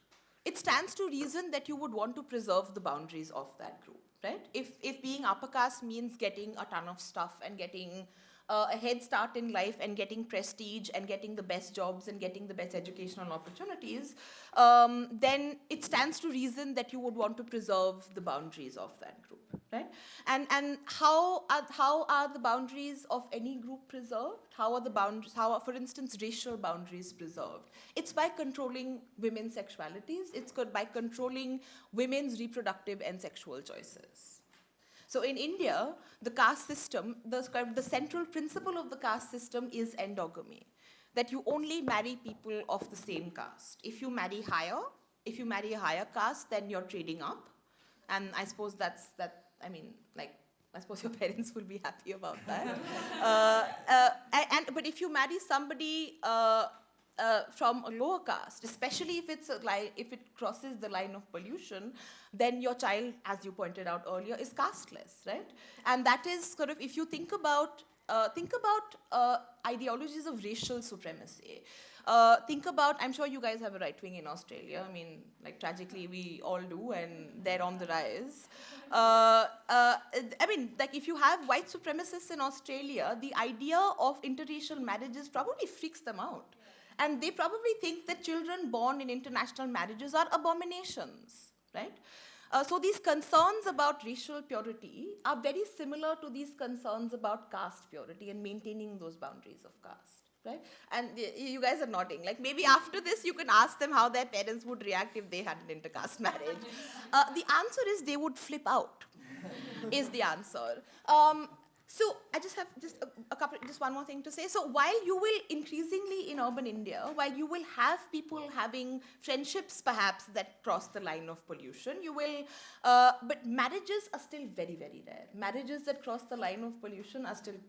it stands to reason that you would want to preserve the boundaries of that group. Right? If being upper caste means getting a ton of stuff and getting a head start in life and getting prestige and getting the best jobs and getting the best educational opportunities, then it stands to reason that you would want to preserve the boundaries of that group, right? And how are the boundaries of any group preserved? How are, for instance, racial boundaries preserved? It's by controlling women's sexualities. It's by controlling women's reproductive and sexual choices. So in India, the caste system, the central principle of the caste system is endogamy, that you only marry people of the same caste. If you marry a higher caste, then you're trading up. And I suppose I suppose your parents will be happy about that. But if you marry somebody from a lower caste, especially if it crosses the line of pollution, then your child, as you pointed out earlier, is casteless, right? And that is sort of, if you think about ideologies of racial supremacy. Think about, I'm sure you guys have a right wing in Australia. I mean, like tragically we all do, and they're on the rise. I mean, like if you have white supremacists in Australia, the idea of interracial marriages probably freaks them out. And they probably think that children born in international marriages are abominations, right? So these concerns about racial purity are very similar to these concerns about caste purity and maintaining those boundaries of caste, right? And you guys are nodding. Like maybe after this, you can ask them how their parents would react if they had an intercaste marriage. The answer is they would flip out, is the answer. So I just have just one more thing to say. So while you will increasingly in urban India, while you will have people having friendships perhaps that cross the line of pollution, but marriages are still very, very rare. Marriages that cross the line of pollution are still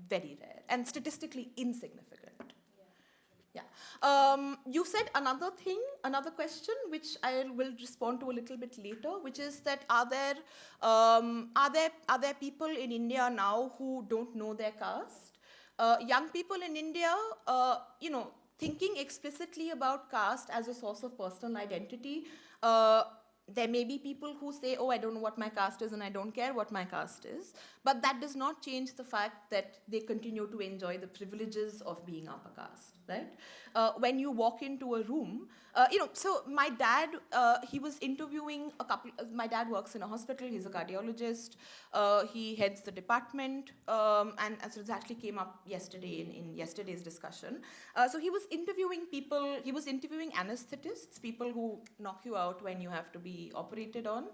very rare and statistically insignificant. Yeah. You said another question, which I will respond to a little bit later, which is that are there people in India now who don't know their caste? Young people in India, thinking explicitly about caste as a source of personal identity. There may be people who say, oh, I don't know what my caste is and I don't care what my caste is. But that does not change the fact that they continue to enjoy the privileges of being upper caste, right? When you walk into a room, so my dad, he was interviewing my dad works in a hospital, he's a cardiologist, he heads the department, and so it actually came up yesterday in yesterday's discussion. So he was interviewing anesthetists, people who knock you out when you have to be operated on.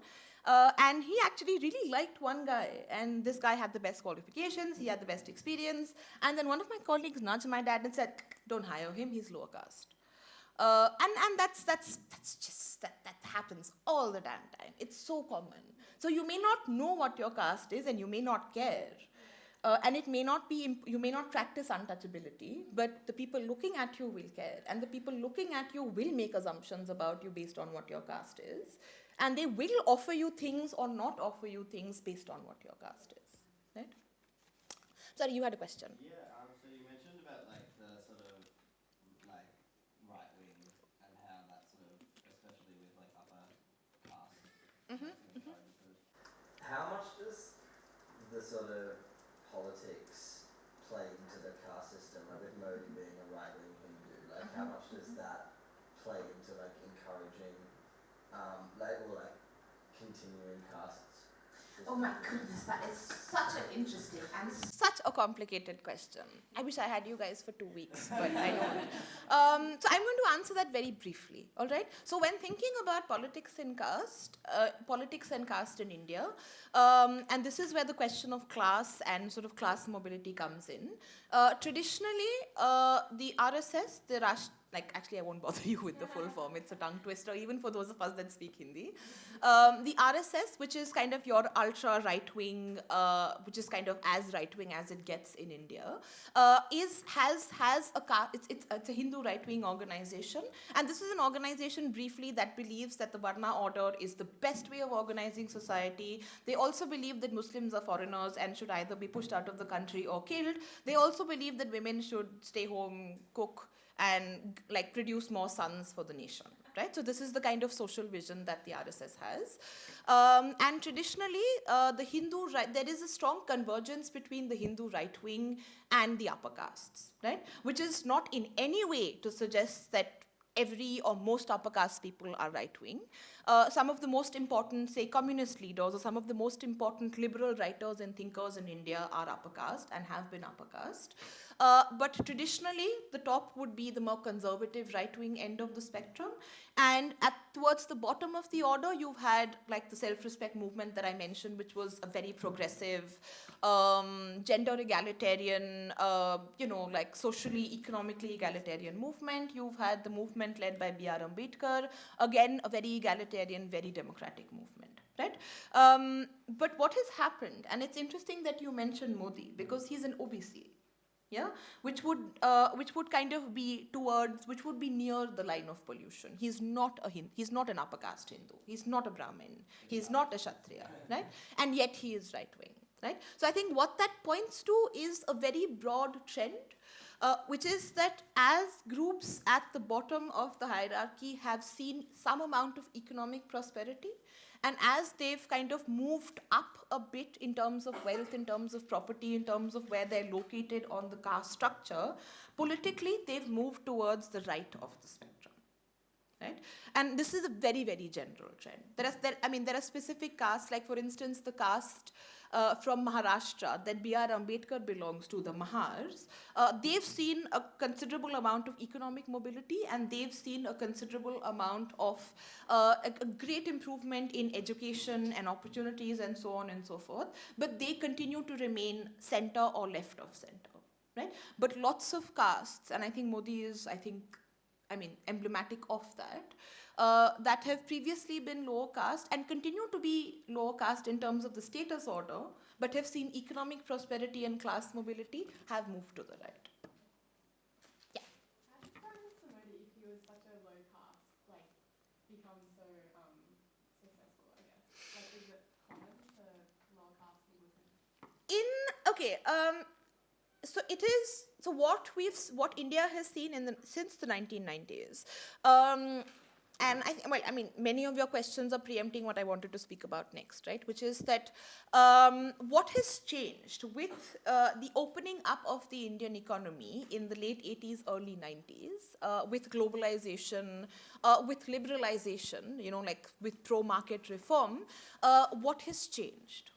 And he actually really liked one guy, and this guy had the best qualifications, he had the best experience, and then one of my colleagues nudged my dad and said, don't hire him, he's lower caste. And that happens all the damn time. It's so common. So you may not know what your caste is, and you may not care. And it may not be, you may not practice untouchability, but the people looking at you will care. And the people looking at you will make assumptions about you based on what your caste is. And they will offer you things or not offer you things based on what your caste is, right? Sorry, you had a question. Yeah, so you mentioned about like the sort of like right wing and how that sort of, especially with like upper caste, how much does the sort of politics play into the caste system? Like with Modi being a right wing Hindu, like how much does that play into like encouraging like continuing castes? Oh my goodness, that is such an interesting and such a complicated question. I wish I had you guys for 2 weeks, but I don't. So I'm going to answer that very briefly, all right? So when thinking about politics and caste in India, and this is where the question of class and sort of class mobility comes in. Traditionally, the RSS, actually I won't bother you with the full form, it's a tongue twister, even for those of us that speak Hindi. The RSS, which is kind of your ultra right-wing, which is kind of as right-wing as it gets in India, it's a Hindu right-wing organization. And this is an organization, briefly, that believes that the Varna order is the best way of organizing society. They also believe that Muslims are foreigners and should either be pushed out of the country or killed. They also believe that women should stay home, cook, and like produce more sons for the nation, right? So this is the kind of social vision that the RSS has. And traditionally, there is a strong convergence between the Hindu right wing and the upper castes, right? Which is not in any way to suggest that every or most upper caste people are right wing. Some of the most important, say, communist leaders or some of the most important liberal writers and thinkers in India are upper caste and have been upper caste. But traditionally, the top would be the more conservative right-wing end of the spectrum. And towards the bottom of the order, you've had like the self-respect movement that I mentioned, which was a very progressive, gender egalitarian, like socially, economically egalitarian movement. You've had the movement led by B.R. Ambedkar, again, a very egalitarian, very democratic movement, right? But what has happened, and it's interesting that you mentioned Modi, because he's an OBC. Yeah, which would kind of be which would be near the line of pollution. He's not an upper caste Hindu. He's not a Brahmin. He's not a Kshatriya, right? And yet he is right wing, right? So I think what that points to is a very broad trend, which is that as groups at the bottom of the hierarchy have seen some amount of economic prosperity, and as they've kind of moved up a bit in terms of wealth, in terms of property, in terms of where they're located on the caste structure, politically they've moved towards the right of the spectrum, right? And this is a very, very general trend. There are specific castes, like for instance the caste from Maharashtra that B.R. Ambedkar belongs to, the Mahars. They've seen a considerable amount of economic mobility, and they've seen a considerable amount of a great improvement in education and opportunities and so on and so forth. But they continue to remain center or left of center, right? But lots of castes, and I think Modi is, emblematic of that, that have previously been lower caste and continue to be lower caste in terms of the status order, but have seen economic prosperity and class mobility, have moved to the right. Yeah. How did somebody, if he was such a low caste, like become so successful, I guess? Like, is it common for lower caste people to? So it is. So what India has seen since the 1990s, and many of your questions are preempting what I wanted to speak about next, right? Which is that what has changed with the opening up of the Indian economy in the late 80s, early 90s, with globalization, with liberalization, like with pro-market reform, what has changed?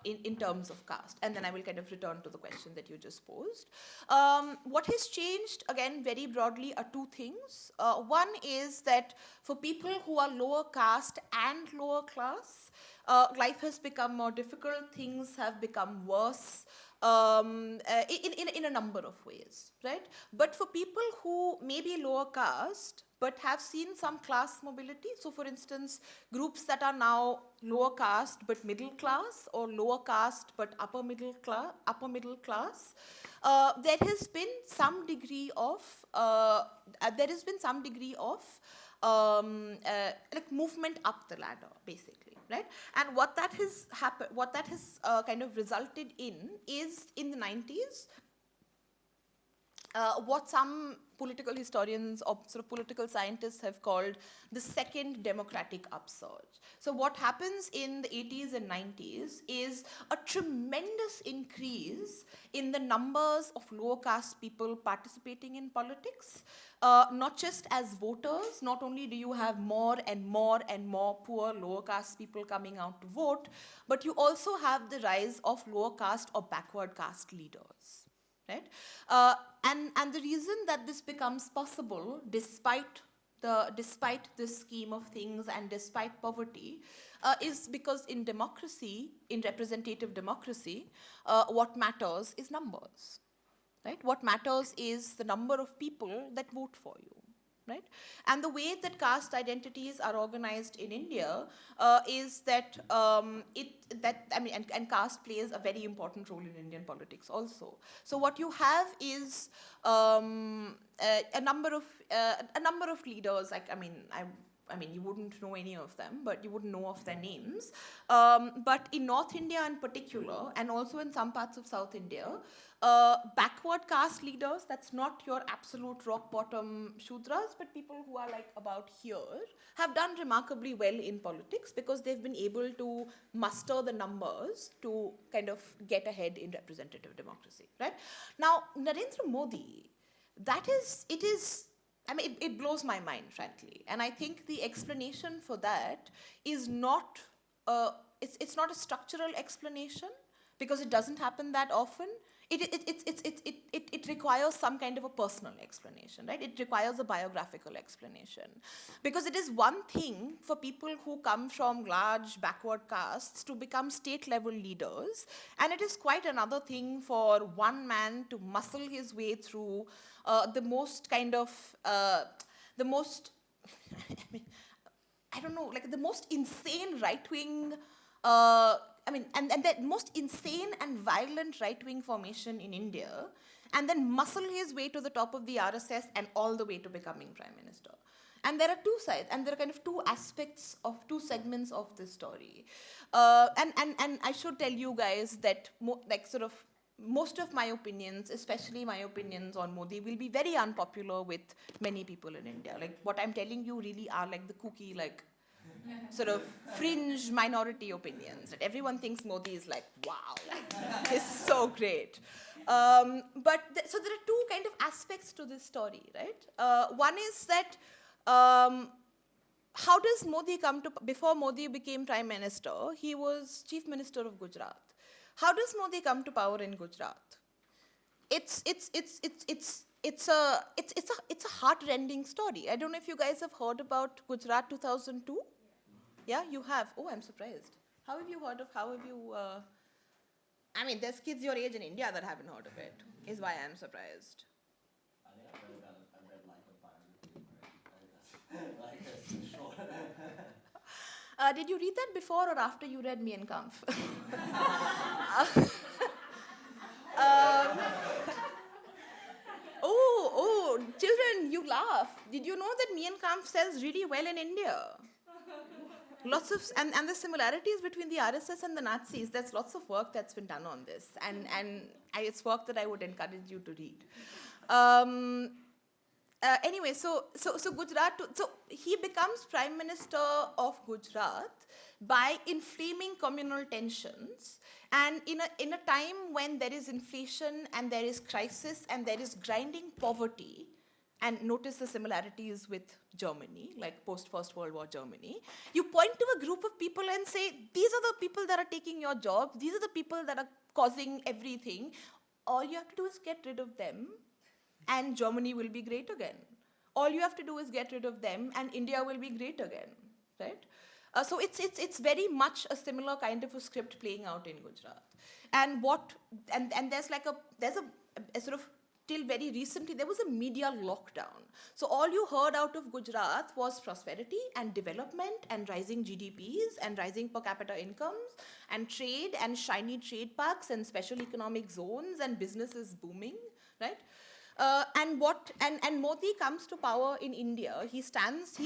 In terms of caste, and then I will kind of return to the question that you just posed. What has changed, again, very broadly, are two things. One is that for people who are lower caste and lower class, life has become more difficult, things have become worse, in a number of ways, right? But for people who may be lower caste, but have seen some class mobility, so for instance, groups that are now lower caste but middle class, or lower caste but upper middle class, there has been some degree of like movement up the ladder, basically, right? And what that has happened, what that has kind of resulted in is in the 90s, what some political historians or sort of political scientists have called the second democratic upsurge. So what happens in the 80s and 90s is a tremendous increase in the numbers of lower caste people participating in politics, not just as voters. Not only do you have more and more and more poor lower caste people coming out to vote, but you also have the rise of lower caste or backward caste leaders. Right? And the reason that this becomes possible, despite this scheme of things and despite poverty, is because in democracy, in representative democracy, what matters is numbers. Right? What matters is the number of people that vote for you. Right? And the way that caste identities are organized in India is that and caste plays a very important role in Indian politics also. So what you have is a number of leaders. I mean, you wouldn't know any of them, but you wouldn't know of their names. But in North India in particular, and also in some parts of South India, backward caste leaders, that's not your absolute rock bottom Shudras, but people who are like about here, have done remarkably well in politics because they've been able to muster the numbers to kind of get ahead in representative democracy, right? Now, Narendra Modi, it blows my mind, frankly. And I think the explanation for that is not, it's not a structural explanation because it doesn't happen that often. It requires some kind of a personal explanation, right? It requires a biographical explanation. Because it is one thing for people who come from large backward castes to become state-level leaders, and it is quite another thing for one man to muscle his way through the most insane right-wing, and the most insane and violent right-wing formation in India, and then muscle his way to the top of the RSS and all the way to becoming Prime Minister. And there are two sides, and there are kind of two aspects of two segments of this story. And I should tell you guys that most of my opinions, especially my opinions on Modi, will be very unpopular with many people in India. Like, what I'm telling you really are like the kooky, like, sort of fringe minority opinions. That everyone thinks Modi is like, wow, he's so great. So there are two kind of aspects to this story, right? One is that how does Modi come to, before Modi became Prime Minister, he was Chief Minister of Gujarat. How does Modi come to power in Gujarat? It's a heart-rending story. I don't know if you guys have heard about Gujarat 2002. Yeah, you have. Oh, I'm surprised. There's kids your age in India that haven't heard of it, is why I'm surprised. I think I've read about it. I've read like a biography, right? Like it's too short. Did you read that before or after you read Mein Kampf? Oh, children, you laugh. Did you know that Mein Kampf sells really well in India? Lots of, and the similarities between the RSS and the Nazis, there's lots of work that's been done on this. And it's work that I would encourage you to read. Anyway, so Gujarat, so he becomes Prime Minister of Gujarat by inflaming communal tensions, and in a time when there is inflation and there is crisis and there is grinding poverty, and notice the similarities with Germany, like post-First World War Germany, you point to a group of people and say, these are the people that are taking your jobs, these are the people that are causing everything, all you have to do is get rid of them, and Germany will be great again. All you have to do is get rid of them, and India will be great again, right? So it's very much a similar kind of a script playing out in Gujarat. And there's a sort of, till very recently, there was a media lockdown. So all you heard out of Gujarat was prosperity and development and rising GDPs and rising per capita incomes and trade and shiny trade parks and special economic zones and businesses booming, right? And Modi comes to power in India. He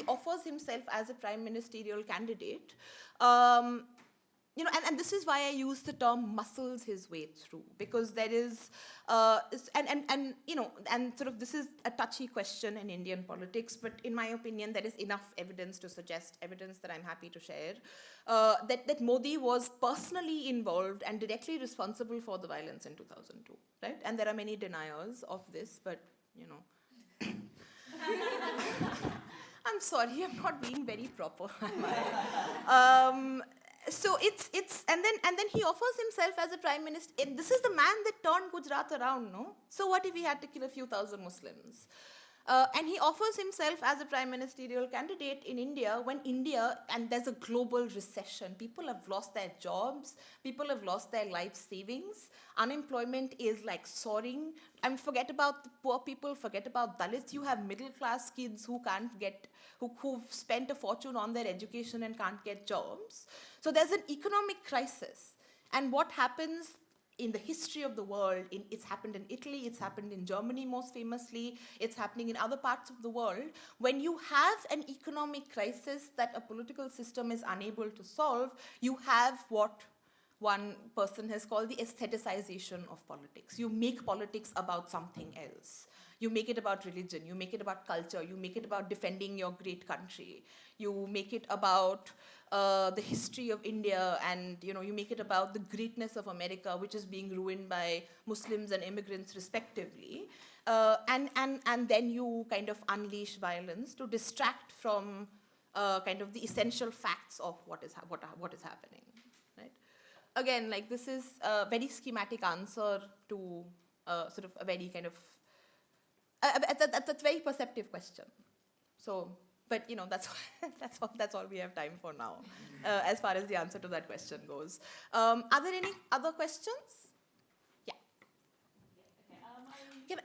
offers himself as a prime ministerial candidate. And this is why I use the term muscles his way through, because there is, and sort of this is a touchy question in Indian politics, but in my opinion, there is enough evidence to suggest, evidence that I'm happy to share, that Modi was personally involved and directly responsible for the violence in 2002, right? And there are many deniers of this, but, I'm sorry, I'm not being very proper, am I? So and then he offers himself as a prime minister. And this is the man that turned Gujarat around, no? So what if he had to kill a few thousand Muslims? And he offers himself as a prime ministerial candidate in India when and there's a global recession. People have lost their jobs. People have lost their life savings. Unemployment is like soaring. And forget about the poor people, forget about Dalits. You have middle class kids who've spent a fortune on their education and can't get jobs. So there's an economic crisis. And what happens in the history of the world, it's happened in Italy, it's happened in Germany most famously, it's happening in other parts of the world. When you have an economic crisis that a political system is unable to solve, you have what one person has called the aestheticization of politics. You make politics about something else. You make it about religion, you make it about culture, you make it about defending your great country. You make it about the history of India, and you make it about the greatness of America, which is being ruined by Muslims and immigrants respectively. And then you kind of unleash violence to distract from kind of the essential facts of what is happening. Right? Again, like this is a very schematic answer to sort of a very kind of that's a very perceptive question. So, but that's all we have time for now, as far as the answer to that question goes. Are there any other questions? Yeah.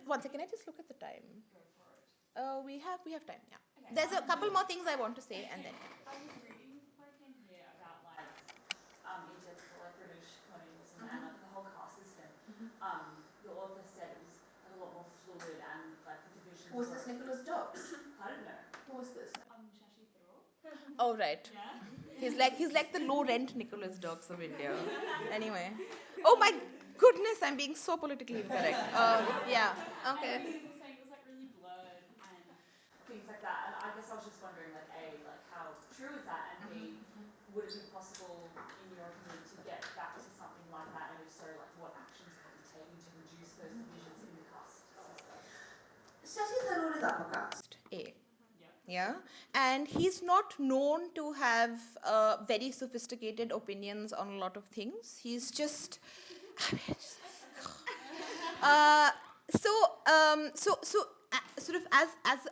One second, can I just look at the time? We have time. Yeah. Okay. There's a couple more things I want to say, and then. I was reading in here about in-depth British colonialism and the whole caste system. The author said it was a lot more fluid and the divisions. Was this Nicholas Dobbs? I don't know. Who was this? Shashi Tharoor. Oh right. Yeah. He's like the low rent Nicholas Dobbs of India. Anyway. Oh my goodness, I'm being so politically incorrect. Yeah. Okay. People were saying it was really blurred and things like that. And I guess I was just wondering, how true is that? And B, would it be possible, in your opinion, to get back to something like that? And if so, what actions can be taken to reduce those divisions in the caste system? Shashi Tharoor is upper caste. Yeah, and he's not known to have very sophisticated opinions on a lot of things. He's just, sort of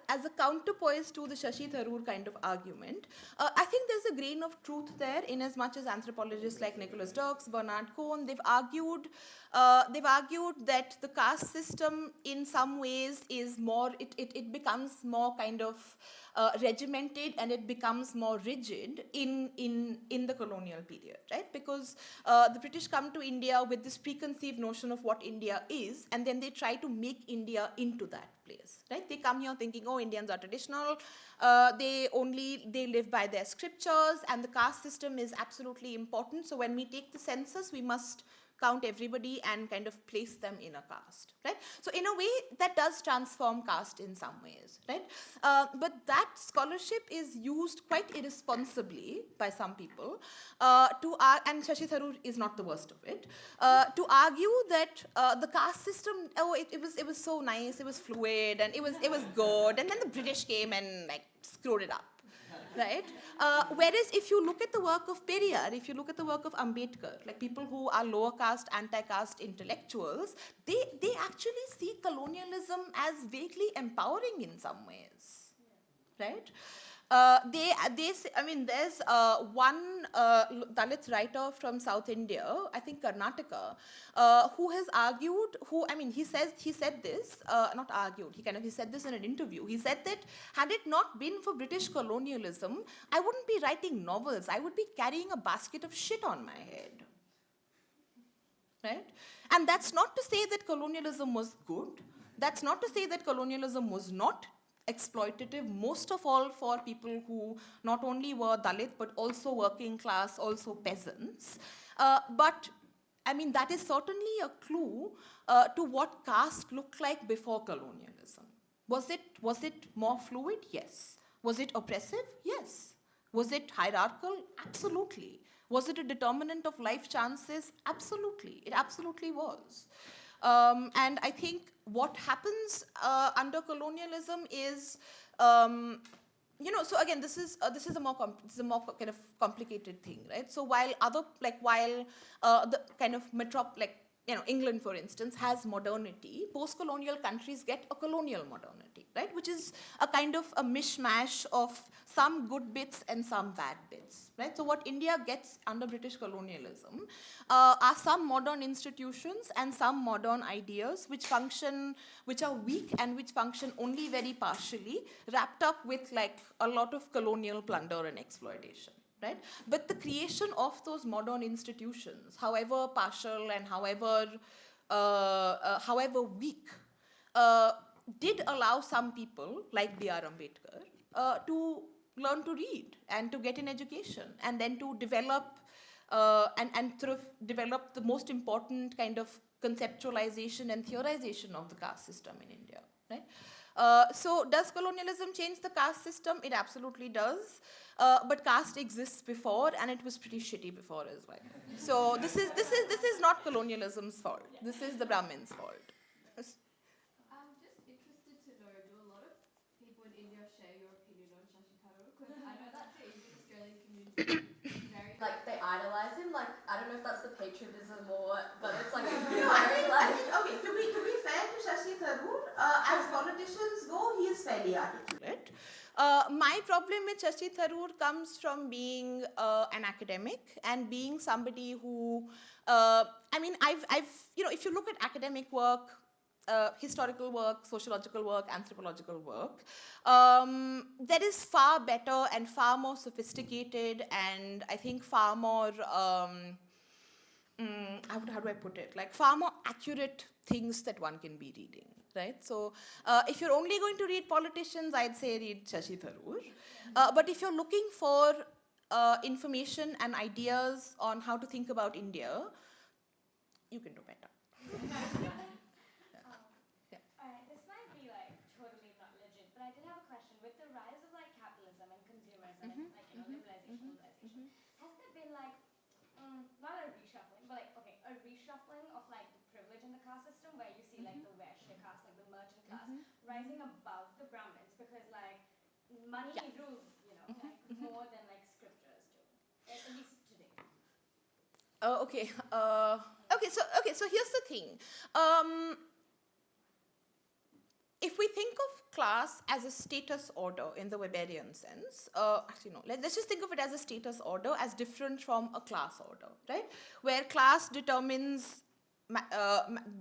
as a counterpoise to the Shashi Tharoor kind of argument, I think there's a grain of truth there, in as much as anthropologists like Nicholas Dirks, Bernard Cohn, they've argued that the caste system in some ways is more, it becomes more kind of regimented, and it becomes more rigid in the colonial period, right? Because the British come to India with this preconceived notion of what India is, and then they try to make India into that place, right? They come here thinking, oh, Indians are traditional, they live by their scriptures, and the caste system is absolutely important. So when we take the census, we must count everybody and kind of place them in a caste, right? So in a way, that does transform caste in some ways, right? But that scholarship is used quite irresponsibly by some people and Shashi Tharoor is not the worst of it, to argue that the caste system, it was so nice, it was fluid, and it was good, and then the British came and screwed it up. Right? Whereas if you look at the work of Periyar, if you look at the work of Ambedkar, people who are lower caste, anti-caste intellectuals, they actually see colonialism as vaguely empowering in some ways. Right? There's one Dalit writer from South India, I think Karnataka, who has argued, he said this, not argued, he said this in an interview. He said that had it not been for British colonialism, I wouldn't be writing novels, I would be carrying a basket of shit on my head. Right? And that's not to say that colonialism was good. That's not to say that colonialism was not exploitative, most of all for people who not only were Dalit, but also working class, also peasants. But I mean, that is certainly a clue to what caste looked like before colonialism. Was it more fluid? Yes. Was it oppressive? Yes. Was it hierarchical? Absolutely. Was it a determinant of life chances? Absolutely. It absolutely was. And I think what happens under colonialism is, so again, this is a more kind of complicated thing, right? So while the kind of England, for instance, has modernity, post-colonial countries get a colonial modernity, right? Which is a kind of a mishmash of some good bits and some bad bits, right? So what India gets under British colonialism are some modern institutions and some modern ideas which are weak and which function only very partially, wrapped up with like a lot of colonial plunder and exploitation. Right? But the creation of those modern institutions, however partial and however weak, did allow some people, like B.R. Ambedkar, to learn to read and to get an education, and then to develop and sort of develop the most important kind of conceptualization and theorization of the caste system in India. Right? So does colonialism change the caste system? It absolutely does. But caste exists before, and it was pretty shitty before as well. So this is not colonialism's fault. This is the Brahmins' fault. Yes. I'm just interested to know, do a lot of people in India share your opinion on Shashi Tharoor? Because I know that the Indian Australian community is very Like they idolize him. Like I don't know if that's the patriotism or what, but it's like Okay, to be fair to Shashi Tharoor, as politicians go, he is fairly articulate. My problem with Shashi Tharoor comes from being an academic and being somebody who, if you look at academic work, historical work, sociological work, anthropological work, there is far better and far more sophisticated and I think far more, how do I put it, like far more accurate things that one can be reading. Right? So if you're only going to read politicians, I'd say read Shashi Tharoor. But if you're looking for information and ideas on how to think about India, you can do better. Alright, this might be like totally not legit, but I did have a question. With the rise of like capitalism and consumerism and like liberalization, globalization, has there been like not a reshuffling, but like a reshuffling of like the privilege in the caste system where you see like the Vaishya caste, like the merchant class, rising above the Brahmins because like money rules, like more than like scriptures do, at least today. So here's the thing. If we think of class as a status order in the Weberian sense, let's just think of it as a status order as different from a class order, right? Where class determines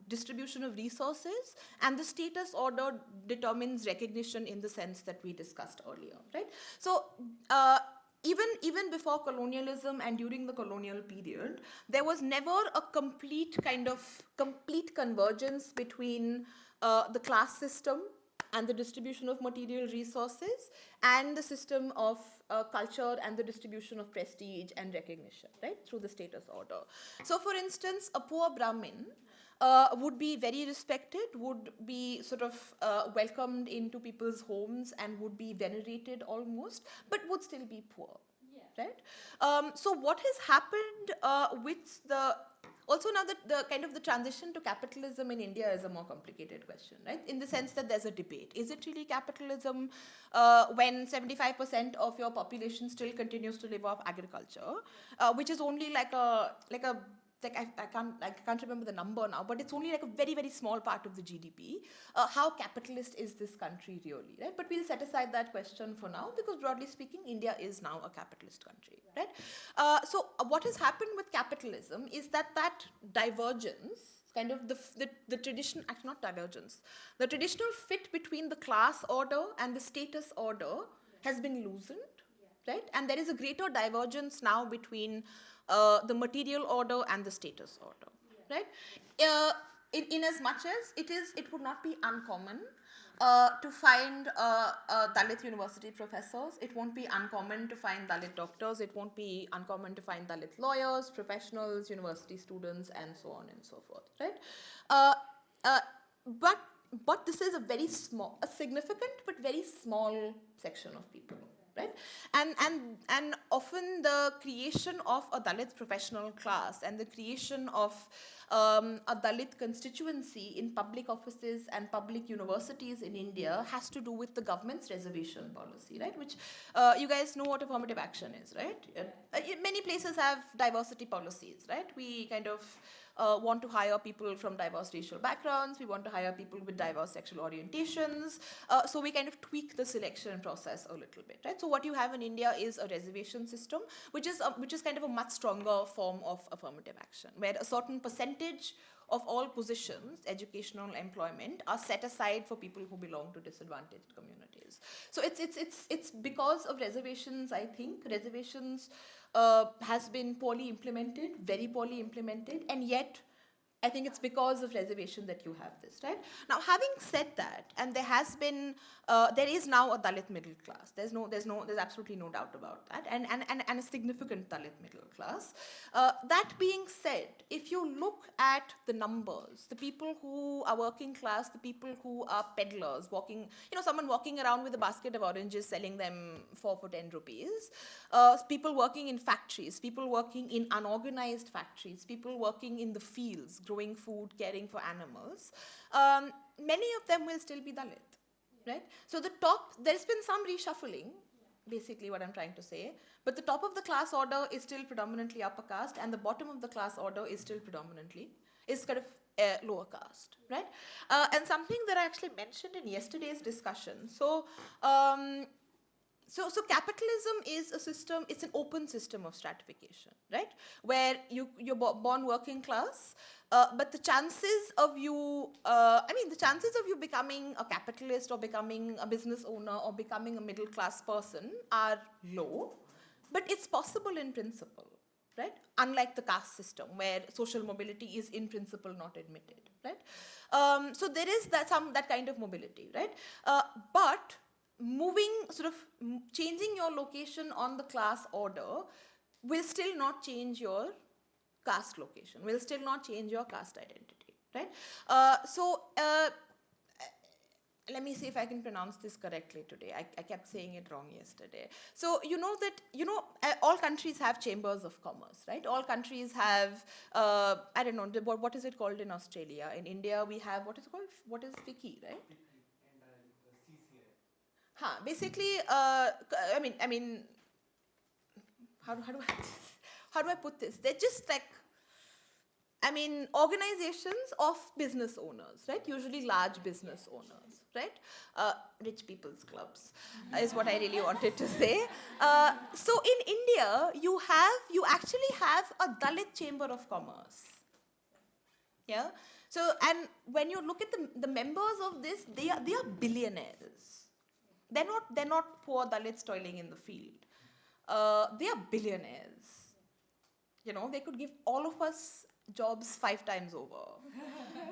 distribution of resources and the status order determines recognition in the sense that we discussed earlier, right? So even before colonialism and during the colonial period, there was never a complete convergence between the class system and the distribution of material resources and the system of culture and the distribution of prestige and recognition, right, through the status order. So for instance, a poor Brahmin would be very respected, would be sort of welcomed into people's homes and would be venerated almost, but would still be poor, right? So what has happened with the also now that the kind of the transition to capitalism in India is a more complicated question, right? In the sense that there's a debate. Is it really capitalism when 75% of your population still continues to live off agriculture, which is only I can't remember the number now, but it's only like a very, very small part of the GDP. How capitalist is this country really, right? But we'll set aside that question for now because broadly speaking, India is now a capitalist country, right? So what has happened with capitalism is that divergence, kind of the tradition, actually not divergence, the traditional fit between the class order and the status order has been loosened, right? And there is a greater divergence now between the material order and the status order, right? in as much as it would not be uncommon to find Dalit university professors. It won't be uncommon to find Dalit doctors. It won't be uncommon to find Dalit lawyers, professionals, university students, and so on and so forth, right? But this is a significant but very small section of people, right? And often the creation of a Dalit professional class and the creation of a Dalit constituency in public offices and public universities in India has to do with the government's reservation policy, right? Which you guys know what affirmative action is, right? Many places have diversity policies, right? We kind of want to hire people from diverse racial backgrounds. We want to hire people with diverse sexual orientations. So we kind of tweak the selection process a little bit, right? So what you have in India is a reservation system, which is kind of a much stronger form of affirmative action, where a certain percentage of all positions, educational employment, are set aside for people who belong to disadvantaged communities. So it's because of reservations, I think. Reservations has been poorly implemented, very poorly implemented, and yet I think it's because of reservation that you have this, right? Now, having said that, and there is now a Dalit middle class. There's absolutely no doubt about that, and a significant Dalit middle class. That being said, if you look at the numbers, the people who are working class, the people who are peddlers, someone walking around with a basket of oranges selling them for 10 rupees, people working in factories, people working in unorganized factories, people working in the fields, growing food, caring for animals, many of them will still be Dalit, right? So there's been some reshuffling, basically what I'm trying to say, but the top of the class order is still predominantly upper caste, and the bottom of the class order is still is kind of lower caste, right? And something that I actually mentioned in yesterday's discussion. So capitalism is a system, it's an open system of stratification, right? Where you're born working class, but the chances of you becoming a capitalist or becoming a business owner or becoming a middle class person are low, but it's possible in principle, right? Unlike the caste system, where social mobility is in principle not admitted, right? So there is that kind of mobility, right? But changing your location on the class order will still not change your caste location, will still not change your caste identity, right? Let me see if I can pronounce this correctly today. I kept saying it wrong yesterday. So all countries have chambers of commerce, right? All countries have, I don't know, what is it called in Australia? In India, we have, what is it called? What is FICCI, right? Basically, I mean, how do I put this? They're just like, organizations of business owners, right? Usually large business owners, right? Rich people's clubs is what I really wanted to say. So in India, you actually have a Dalit Chamber of Commerce. Yeah. So, and when you look at the members of this, they are billionaires. They're not poor Dalits toiling in the field. They are billionaires. They could give all of us jobs 5 times over.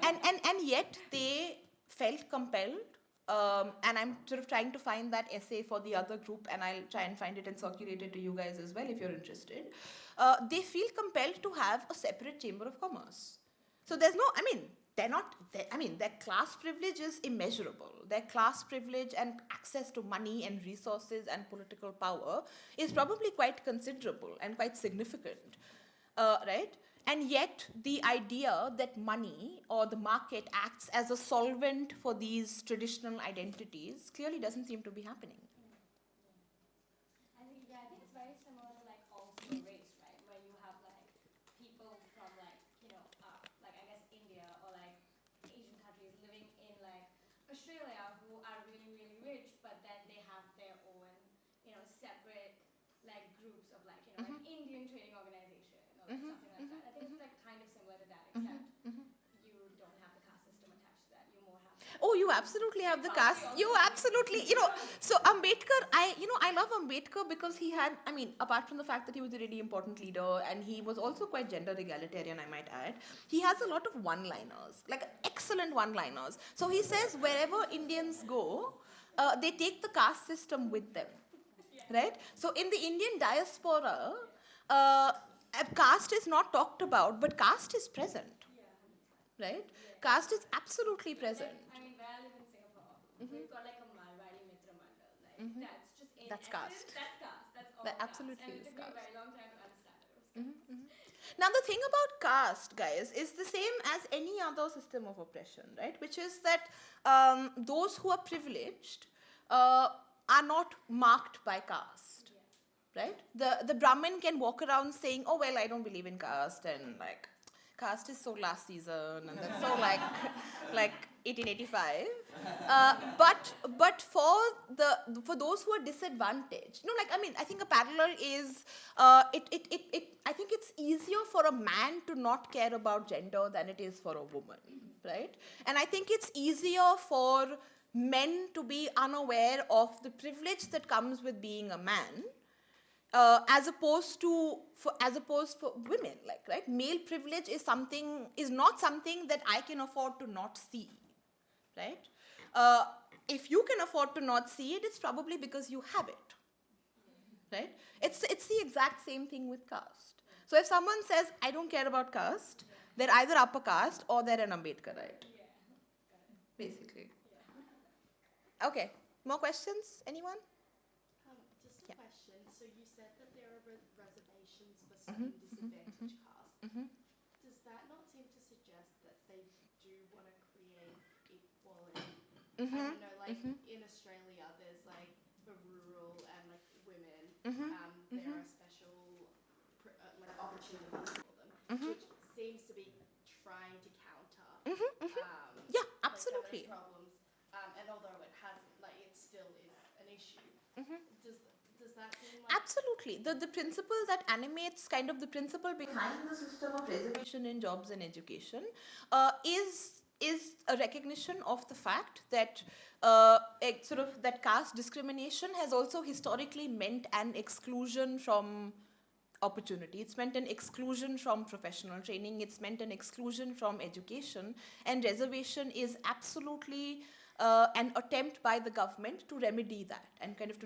and yet they felt compelled, and I'm sort of trying to find that essay for the other group, and I'll try and find it and circulate it to you guys as well if you're interested. They feel compelled to have a separate chamber of commerce. So their class privilege is immeasurable. Their class privilege and access to money and resources and political power is probably quite considerable and quite significant, right? And yet, the idea that money or the market acts as a solvent for these traditional identities clearly doesn't seem to be happening. I think it's very similar to also race, right? Where you have people from I guess India or Asian countries living in Australia who are really, really rich, but then they have their own, separate groups of an Indian trading organization or something like that. I think it's kind of similar to that, except you don't have the caste system attached to that. You more have. Oh you absolutely have the caste. You absolutely, so Ambedkar, I love Ambedkar because he had, apart from the fact that he was a really important leader and he was also quite gender egalitarian, I might add, he has a lot of one-liners, like excellent one-liners. So he says wherever Indians go, they take the caste system with them, right? So in the Indian diaspora, caste is not talked about, but caste is present, right? Caste is absolutely present. Where I live in Singapore, we've got like a Marwari Mitra Mandal. Like, that's just in That's essence, caste. That's caste. That's all That caste. absolutely And it is took me a caste. very long time to understand it. It was caste. Now, the thing about caste, guys, is the same as any other system of oppression, right? Which is that those who are privileged are not marked by caste, right? The Brahmin can walk around saying, oh, well, I don't believe in caste, and like, caste is so last season, and that's so like 1885. But for those who are disadvantaged, I think a parallel is I think it's easier for a man to not care about gender than it is for a woman, right? And I think it's easier for men to be unaware of the privilege that comes with being a man. As opposed for women, right? Male privilege is not something that I can afford to not see, right? If you can afford to not see it, it's probably because you have it, right? It's the exact same thing with caste. So if someone says, I don't care about caste, they're either upper caste or they're an Ambedkarite, basically. Okay, more questions? Anyone? Just a question. So you said that there are reservations for certain disadvantaged castes. Does that not seem to suggest that they do want to create equality? I don't know, like in Australia, there's like the rural and like women. There are special opportunities for them, which seems to be trying to counter. Yeah, absolutely. Like, problems. And although it hasn't, like it still is an issue. Does that seem like... Absolutely. The principle that animates kind of the principle behind the system of reservation in jobs and education is a recognition of the fact that that caste discrimination has also historically meant an exclusion from opportunity. It's meant an exclusion from professional training. It's meant an exclusion from education. And reservation is absolutely an attempt by the government to remedy that and kind of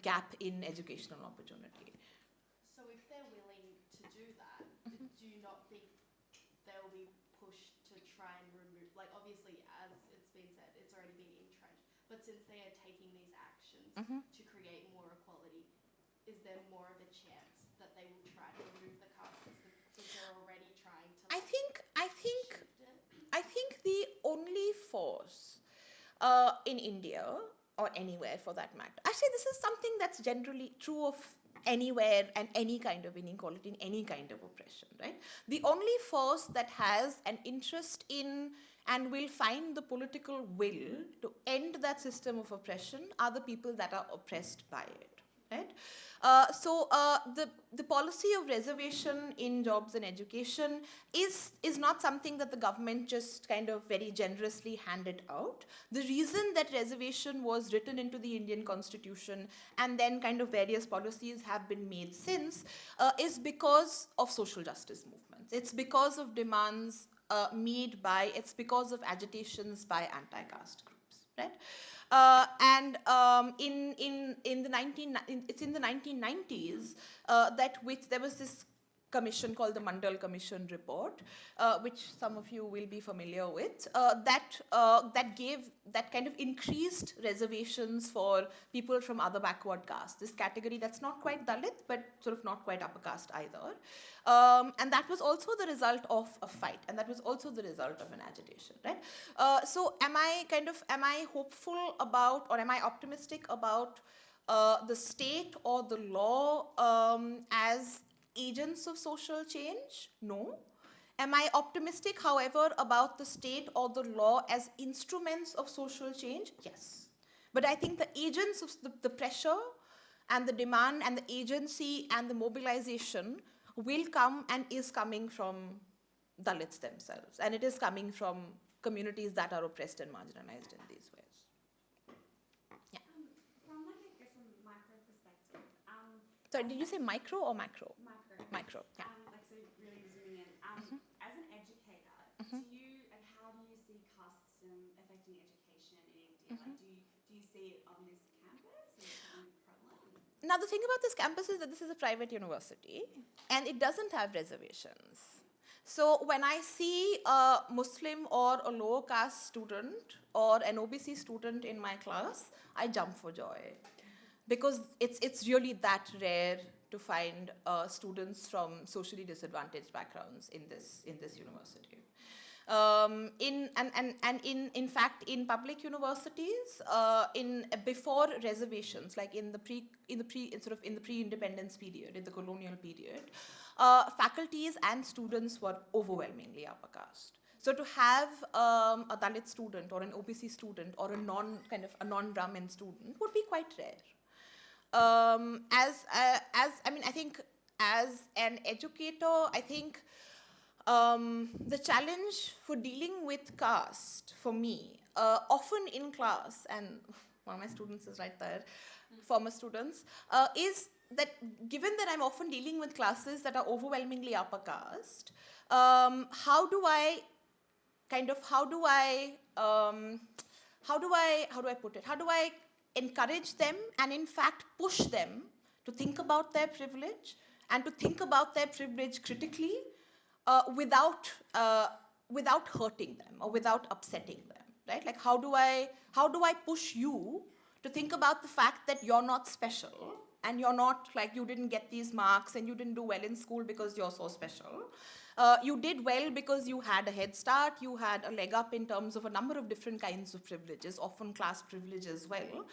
gap in educational opportunity. So if they're willing to do that, do you not think they'll be pushed to try and remove, like obviously as it's been said, it's already been entrenched, but since they are taking these actions to create more equality, is there more of a chance that they will try to remove the caste system if they're already trying to I think shift it? I think the only force in India, or anywhere for that matter, actually this is something that's generally true of anywhere and any kind of inequality, in any kind of oppression, right? The only force that has an interest in and will find the political will to end that system of oppression are the people that are oppressed by it, right? The policy of reservation in jobs and education is not something that the government just kind of very generously handed out. The reason that reservation was written into the Indian Constitution and then kind of various policies have been made since is because of social justice movements. It's because of demands it's because of agitations by anti-caste groups, right? It's in the 1990s there was this commission called the Mundell Commission report, which some of you will be familiar with, that kind of increased reservations for people from other backward castes, this category that's not quite Dalit, but sort of not quite upper caste either. And that was also the result of a fight, and that was also the result of an agitation, right? So am I hopeful about, or am I optimistic about the state or the law as agents of social change? No. Am I optimistic, however, about the state or the law as instruments of social change? Yes. But I think the agents of the pressure and the demand and the agency and the mobilization will come and is coming from Dalits themselves, and it is coming from communities that are oppressed and marginalized in these ways. From like I guess a micro perspective, So did you say micro or macro? micro. Micro, yeah. Like so really zooming in. As an educator, do you and how do you see caste system affecting education in India? Like do you see it on this campus? Is it something prevalent? Now the thing about this campus is that this is a private university and it doesn't have reservations. So when I see a Muslim or a lower caste student or an OBC student in my class, I jump for joy. Because it's really that rare to find students from socially disadvantaged backgrounds in this university. In fact, in public universities, before reservations, like in the pre-independence period, in the colonial period, faculties and students were overwhelmingly upper caste. So to have a Dalit student or an OBC student or a non-Brahmin student would be quite rare. I think as an educator, I think the challenge for dealing with caste for me, often in class, and one of my students is right there, former students, is that given that I'm often dealing with classes that are overwhelmingly upper caste, how do I encourage them and in fact push them to think about their privilege and to think about their privilege critically without hurting them or without upsetting them, right? Like how do I push you to think about the fact that you're not special and you're not, like, you didn't get these marks and you didn't do well in school because you're so special. You did well because you had a head start, you had a leg up in terms of a number of different kinds of privileges, often class privilege as well.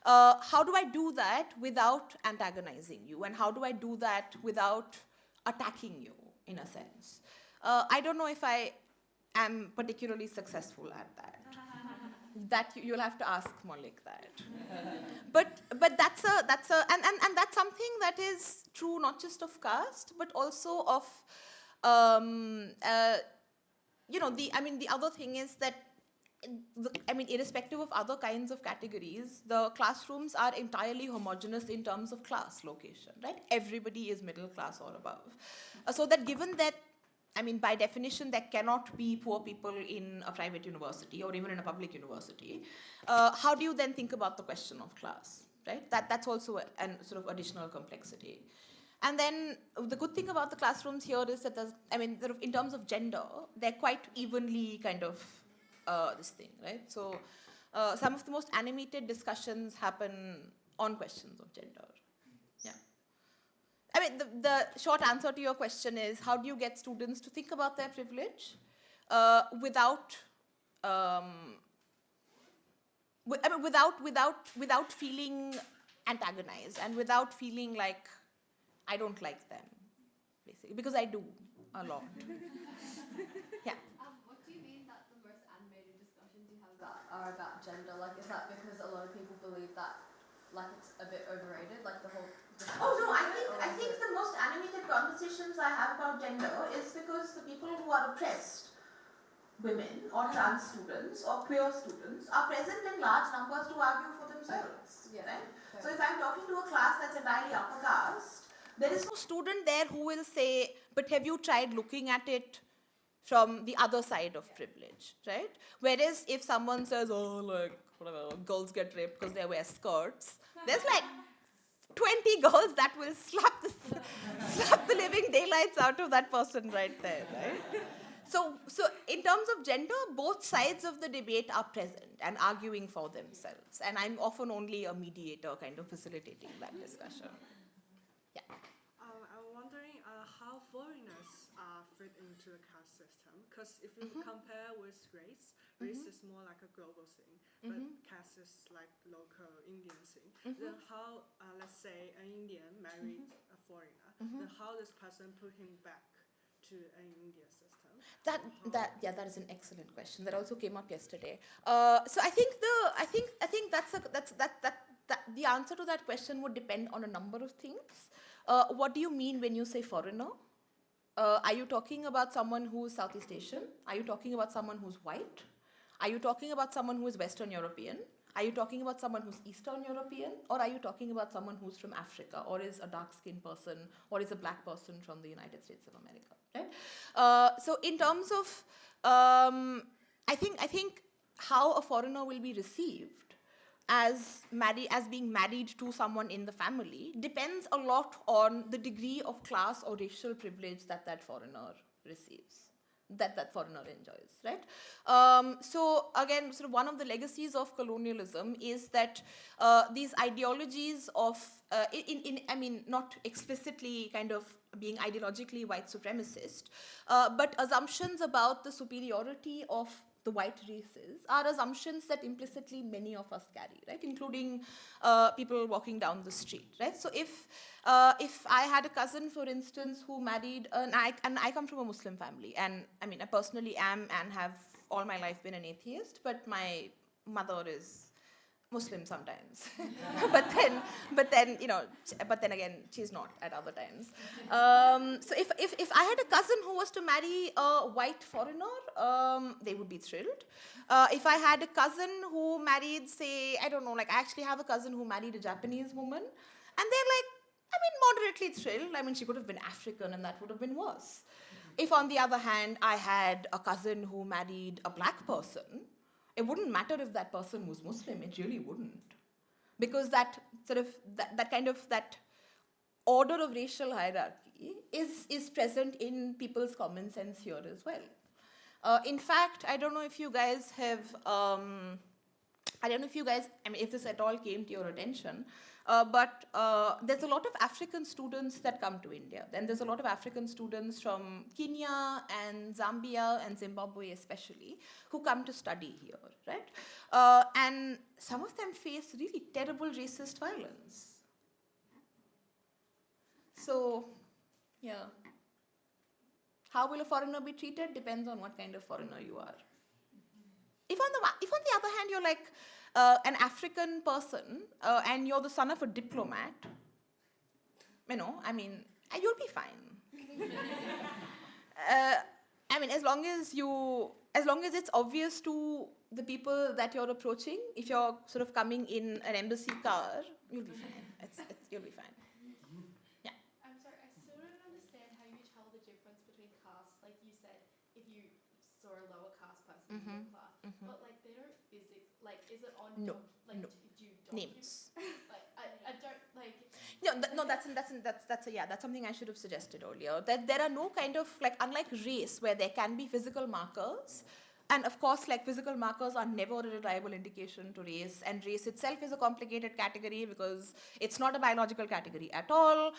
How do I do that without antagonizing you? And how do I do that without attacking you, in a sense? I don't know if I am particularly successful at that. That you'll have to ask Maulik that. But that's something that is true not just of caste, but also of the other thing is that irrespective of other kinds of categories, the classrooms are entirely homogeneous in terms of class location, right? Everybody is middle class or above. So that given that, by definition, there cannot be poor people in a private university or even in a public university, how do you then think about the question of class, right? That's also an sort of additional complexity. And then the good thing about the classrooms here is that in terms of gender, they're quite evenly kind of this thing, right? So some of the most animated discussions happen on questions of gender. Yeah. The short answer to your question is, how do you get students to think about their privilege without feeling antagonized and without feeling like I don't like them, basically, because I do a lot. Yeah. What do you mean that the most animated discussions you have are about gender? Like, is that because a lot of people believe that, like, it's a bit overrated, like the whole? Oh no, I think the most animated conversations I have about gender is because the people who are oppressed, women or trans students or queer students, are present in large numbers to argue for themselves. Yeah. Right? So if I'm talking to a class that's entirely upper caste, there is no student there who will say, but have you tried looking at it from the other side of privilege, right? Whereas if someone says, oh, like, whatever, girls get raped because they wear skirts, there's like 20 girls that will slap the living daylights out of that person right there, right? So in terms of gender, both sides of the debate are present and arguing for themselves. And I'm often only a mediator kind of facilitating that discussion. Yeah. I'm wondering how foreigners fit into the caste system. Because if you compare with race is more like a global thing, but caste is like local Indian thing. Then how, let's say, an Indian married a foreigner, then how this person put him back to an Indian system? That is an excellent question. That also came up yesterday. So I think the answer to that question would depend on a number of things. What do you mean when you say foreigner? Are you talking about someone who's Southeast Asian? Are you talking about someone who's white? Are you talking about someone who is Western European? Are you talking about someone who's Eastern European? Or are you talking about someone who's from Africa, or is a dark-skinned person, or is a black person from the United States of America, right? So in terms of, I think how a foreigner will be received as being married to someone in the family depends a lot on the degree of class or racial privilege that foreigner receives, that foreigner enjoys, right? So again, sort of one of the legacies of colonialism is that these ideologies of, I mean, not explicitly kind of being ideologically white supremacist, but assumptions about the superiority of the white races are assumptions that implicitly many of us carry, right? Including people walking down the street, right? So if I had a cousin, for instance, who married, and I come from a Muslim family, and I mean, I personally am and have all my life been an atheist, but my mother is Muslim sometimes. but then again, she's not at other times. So if I had a cousin who was to marry a white foreigner, they would be thrilled. If I had a cousin who married, say, I don't know, like I actually have a cousin who married a Japanese woman, and they're like, I mean, moderately thrilled. I mean, she could have been African and that would have been worse. If on the other hand, I had a cousin who married a black person, it wouldn't matter if that person was Muslim, it really wouldn't. Because that order of racial hierarchy is present in people's common sense here as well. In fact, I don't know if you guys have, I mean, if this at all came to your attention, but there's a lot of African students that come to India. Then there's a lot of African students from Kenya and Zambia and Zimbabwe especially who come to study here, right? And some of them face really terrible racist violence. So, yeah. How will a foreigner be treated? Depends on what kind of foreigner you are. If on the other hand you're like an African person and you're the son of a diplomat, you know, I mean, you'll be fine. I mean, as long as it's obvious to the people that you're approaching, if you're sort of coming in an embassy car, you'll be fine. You'll be fine. Yeah. I'm sorry, I still don't understand how you tell the difference between castes. Like you said, if you saw a lower caste person in your class, but like they don't physically, like, is it on? No. Do you Names. Like I don't like. That's something I should have suggested earlier. That there are no kind of, like, unlike race where there can be physical markers, and of course, like, physical markers are never a reliable indication to race, and race itself is a complicated category because it's not a biological category at all.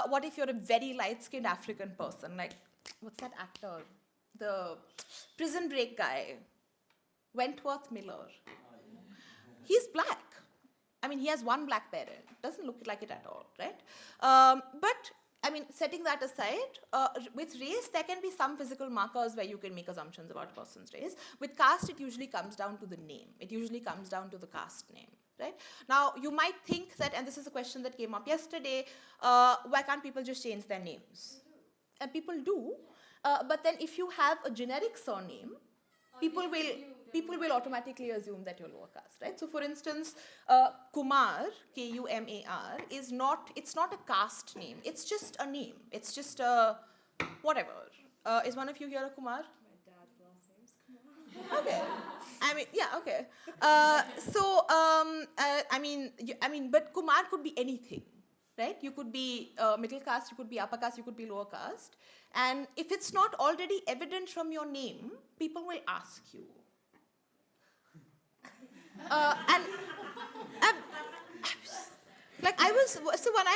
What if you're a very light-skinned African person? Like, what's that actor? The Prison Break guy, Wentworth Miller. He's black. I mean, he has one black parent. Doesn't look like it at all, right? But, I mean, setting that aside, with race, there can be some physical markers where you can make assumptions about a person's race. With caste, it usually comes down to the name. It usually comes down to the caste name, right? Now, you might think that, and this is a question that came up yesterday, why can't people just change their names? And people do, but then if you have a generic surname, people will automatically assume that you're lower caste, right? So, for instance, Kumar, Kumar, it's not a caste name. It's just a name. It's just a whatever. Is one of you here a Kumar? My dad's last name's Kumar. Okay. I mean, yeah, okay. But Kumar could be anything, right? You could be middle caste, you could be upper caste, you could be lower caste. And if it's not already evident from your name, people will ask you.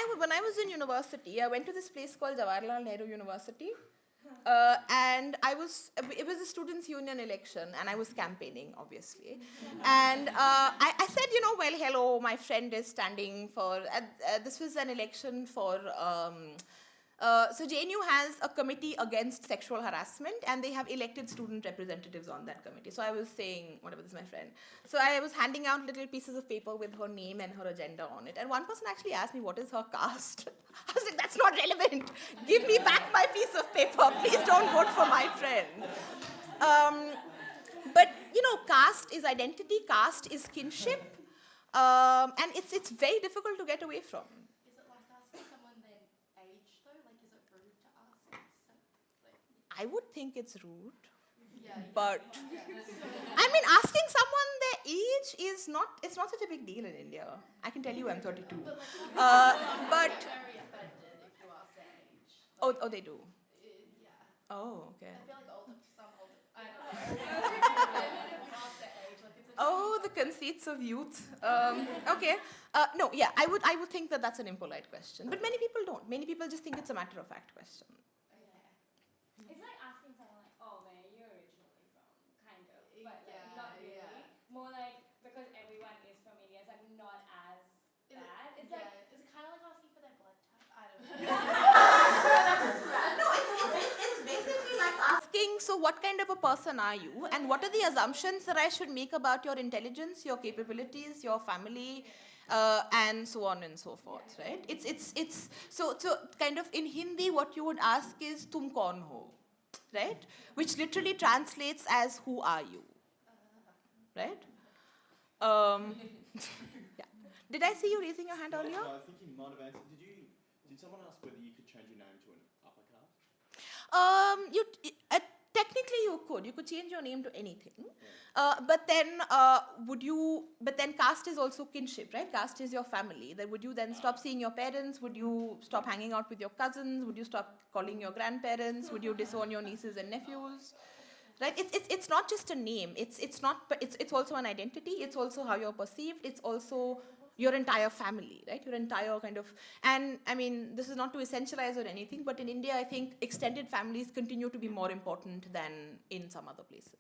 When I was in university, I went to this place called Jawaharlal Nehru University, and it was a students' union election, and I was campaigning, obviously. And I said, well, hello, my friend is standing for, this was an election for, so JNU has a committee against sexual harassment, and they have elected student representatives on that committee. So I was saying, whatever, this is my friend. So I was handing out little pieces of paper with her name and her agenda on it. And one person actually asked me, what is her caste? I was like, that's not relevant. Give me back my piece of paper. Please don't vote for my friend. But caste is identity, caste is kinship, and it's very difficult to get away from. Is it like asking someone their age though? Like, is it rude to ask? I would think it's rude, Yeah. but I mean, asking someone their age it's not such a big deal in India. I can tell you I'm 32. But But very offended if you ask their age. oh, they do. Yeah. Oh, okay. I feel like some older, I don't know. If you ask their age, like it's a Oh, the conceits of youth. Okay. No, yeah, I would think that that's an impolite question, but many people don't. Many people just think it's a matter of fact question. It's like asking someone like, oh, where are you originally from? Kind of. But like, Yeah, not really. yeah. More like, because everyone is from India, it's like not as bad. It's yeah. like, Is it kind of like asking for their blood type? I don't know. No, it's basically like asking, so what kind of a person are you? And what are the assumptions that I should make about your intelligence, your capabilities, your family, and so on and so forth, right? It's so kind of in Hindi, what you would ask is, tum kaun ho, right? Which literally translates as, who are you, right? Yeah. Did I see you raising your hand earlier? No, I think you might have answered. Did someone ask whether you could change your name to an upper caste? Technically you could change your name to anything, but then but then caste is also kinship, right? Caste is your family. Then would you then stop seeing your parents? Would you stop hanging out with your cousins? Would you stop calling your grandparents? Would you disown your nieces and nephews? Right? It's not just a name. It's also an identity. It's also how you're perceived. It's also your entire family, right? Your entire kind of, and I mean, this is not to essentialize or anything, but in India, I think extended families continue to be more important than in some other places.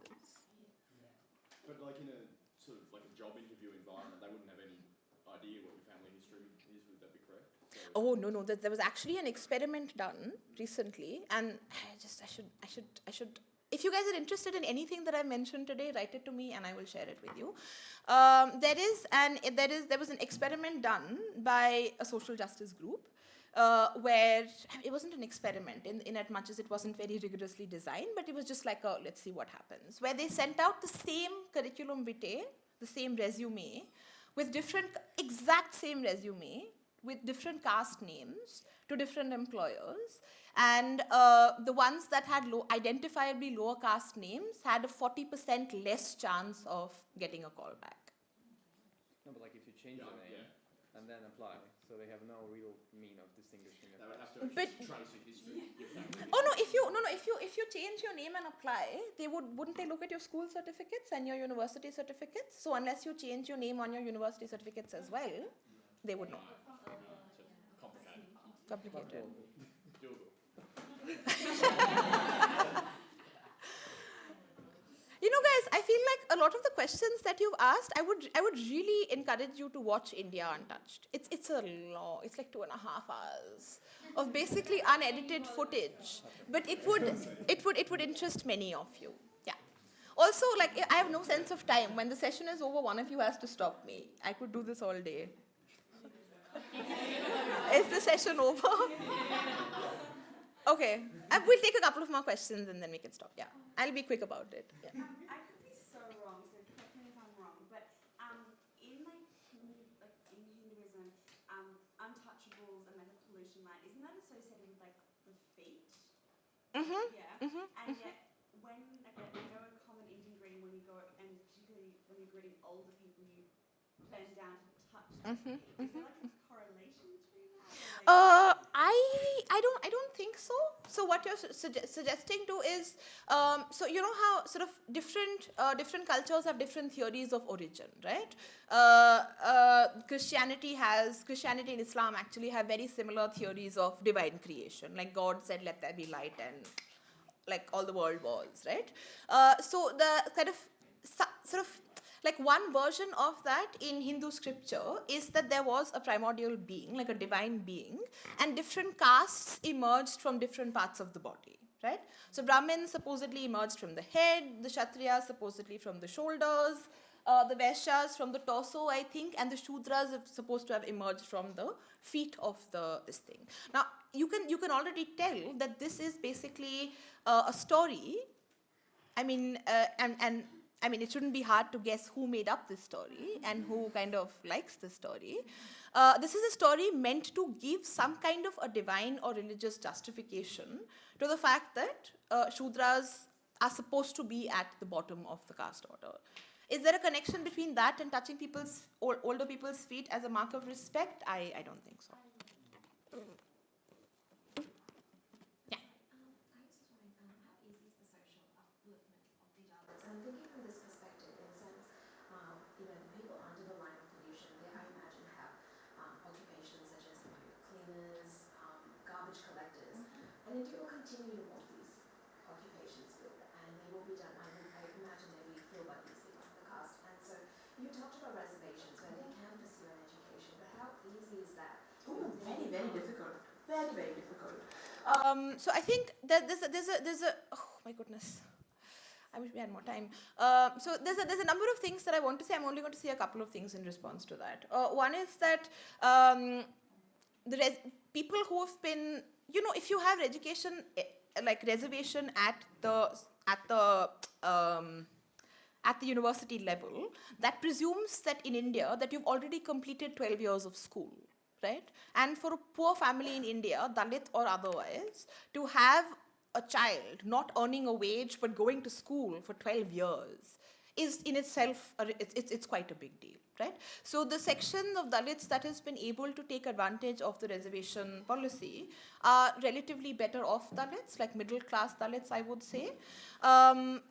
But like in a sort of like a job interview environment, they wouldn't have any idea what your family history is. Would that be correct? So Oh no, there was actually an experiment done recently, and I should. If you guys are interested in anything that I mentioned today, write it to me and I will share it with you. There was an experiment done by a social justice group where it wasn't an experiment in as much as it wasn't very rigorously designed, but it was just like a let's see what happens, where they sent out the same curriculum vitae, the same resume, with exact same resume, with different caste names to different employers. And the ones that had identifiably lower caste names had a 40% less chance of getting a call back. No, but like if you change your name and then apply, so they have no real mean of distinguishing. they would have to But- trace your history. Your family. Oh no! If you change your name and apply, wouldn't they look at your school certificates and your university certificates? So unless you change your name on your university certificates as well, they would not. So complicated. Complicated. Doable. Guys, I feel like a lot of the questions that you've asked, I would really encourage you to watch India Untouched. It's like 2.5 hours of basically unedited footage, but it would interest many of you. Yeah. Also, like I have no sense of time. When the session is over, one of you has to stop me. I could do this all day. Is the session over? Okay, we'll take a couple of more questions and then we can stop. Yeah, I'll be quick about it. Yeah. I could be so wrong, so correct me if I'm wrong, but in in Hinduism, untouchables and like a pollution line, isn't that associated with like the feet? Mm-hmm. Yeah. And yet, when I know a common Indian greeting when you go, and particularly when you're greeting older people, you bend down to touch their feet. Is there like a correlation between that? I don't think so. So what you're suggesting to is, so you know how sort of different cultures have different theories of origin, right? Christianity and Islam actually have very similar theories of divine creation. Like God said, "Let there be light," and like all the world was, right? So the kind of sort of like one version of that in Hindu scripture is that there was a primordial being, like a divine being, and different castes emerged from different parts of the body, right? So Brahmins supposedly emerged from the head, the Kshatriyas supposedly from the shoulders, the Vaishyas from the torso, I think, and the Shudras are supposed to have emerged from the feet of this thing. Now, you can already tell that this is basically a story. I mean, and I mean, it shouldn't be hard to guess who made up this story and who kind of likes this story. This is a story meant to give some kind of a divine or religious justification to the fact that Shudras are supposed to be at the bottom of the caste order. Is there a connection between that and touching older people's feet as a mark of respect? I don't think so. I'm thinking from this perspective, in a sense, people under the line of pollution, they, I imagine, have occupations such as cleaners, garbage collectors, and India will continue to want these occupations filled, and they will be done. I imagine they will be filled by these people from the caste. And so you talked about reservations where they can pursue an education, but how easy is that? Oh, very, very difficult. Very, very difficult. So I think that there's a oh my goodness. I wish we had more time. So there's a number of things that I want to say. I'm only going to say a couple of things in response to that. One is that people who have been, if you have education like reservation at the university level, that presumes that in India that you've already completed 12 years of school, right? And for a poor family in India, Dalit or otherwise, to have a child not earning a wage but going to school for 12 years is in itself, it's quite a big deal, right? So the section of Dalits that has been able to take advantage of the reservation policy are relatively better off Dalits, like middle class Dalits, I would say. But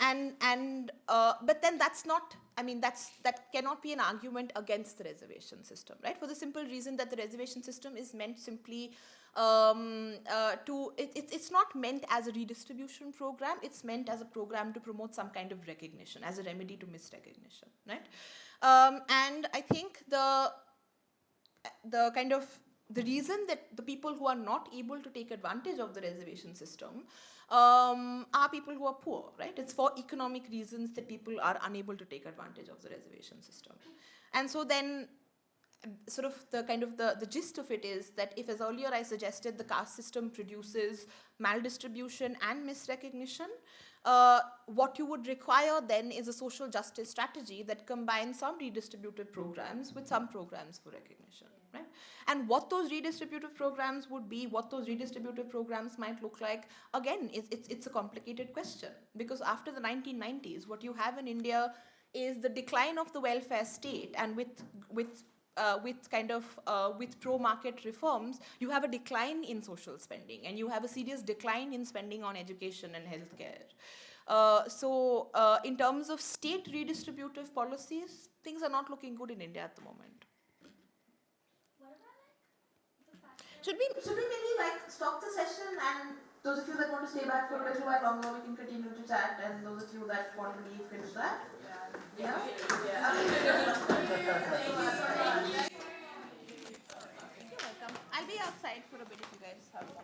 then that's not, that cannot be an argument against the reservation system, right? For the simple reason that the reservation system is meant simply it's not meant as a redistribution program, it's meant as a program to promote some kind of recognition, as a remedy to misrecognition, right? And I think the reason that the people who are not able to take advantage of the reservation system are people who are poor, right? It's for economic reasons that people are unable to take advantage of the reservation system. And so then sort of the gist of it is that if, as earlier I suggested, the caste system produces maldistribution and misrecognition, what you would require then is a social justice strategy that combines some redistributive programs with some programs for recognition, right? And what those redistributive programs would be, what those redistributive programs might look like, again, it's a complicated question. Because after the 1990s, what you have in India is the decline of the welfare state, and with pro-market reforms, you have a decline in social spending, and you have a serious decline in spending on education and healthcare. So in terms of state redistributive policies, things are not looking good in India at the moment. What about the fact that Should we maybe stop the session, and those of you that want to stay back for a little while longer, we can continue to chat, and those of you that want to leave can do that? Yeah? You're welcome. I'll be outside for a bit if you guys have more.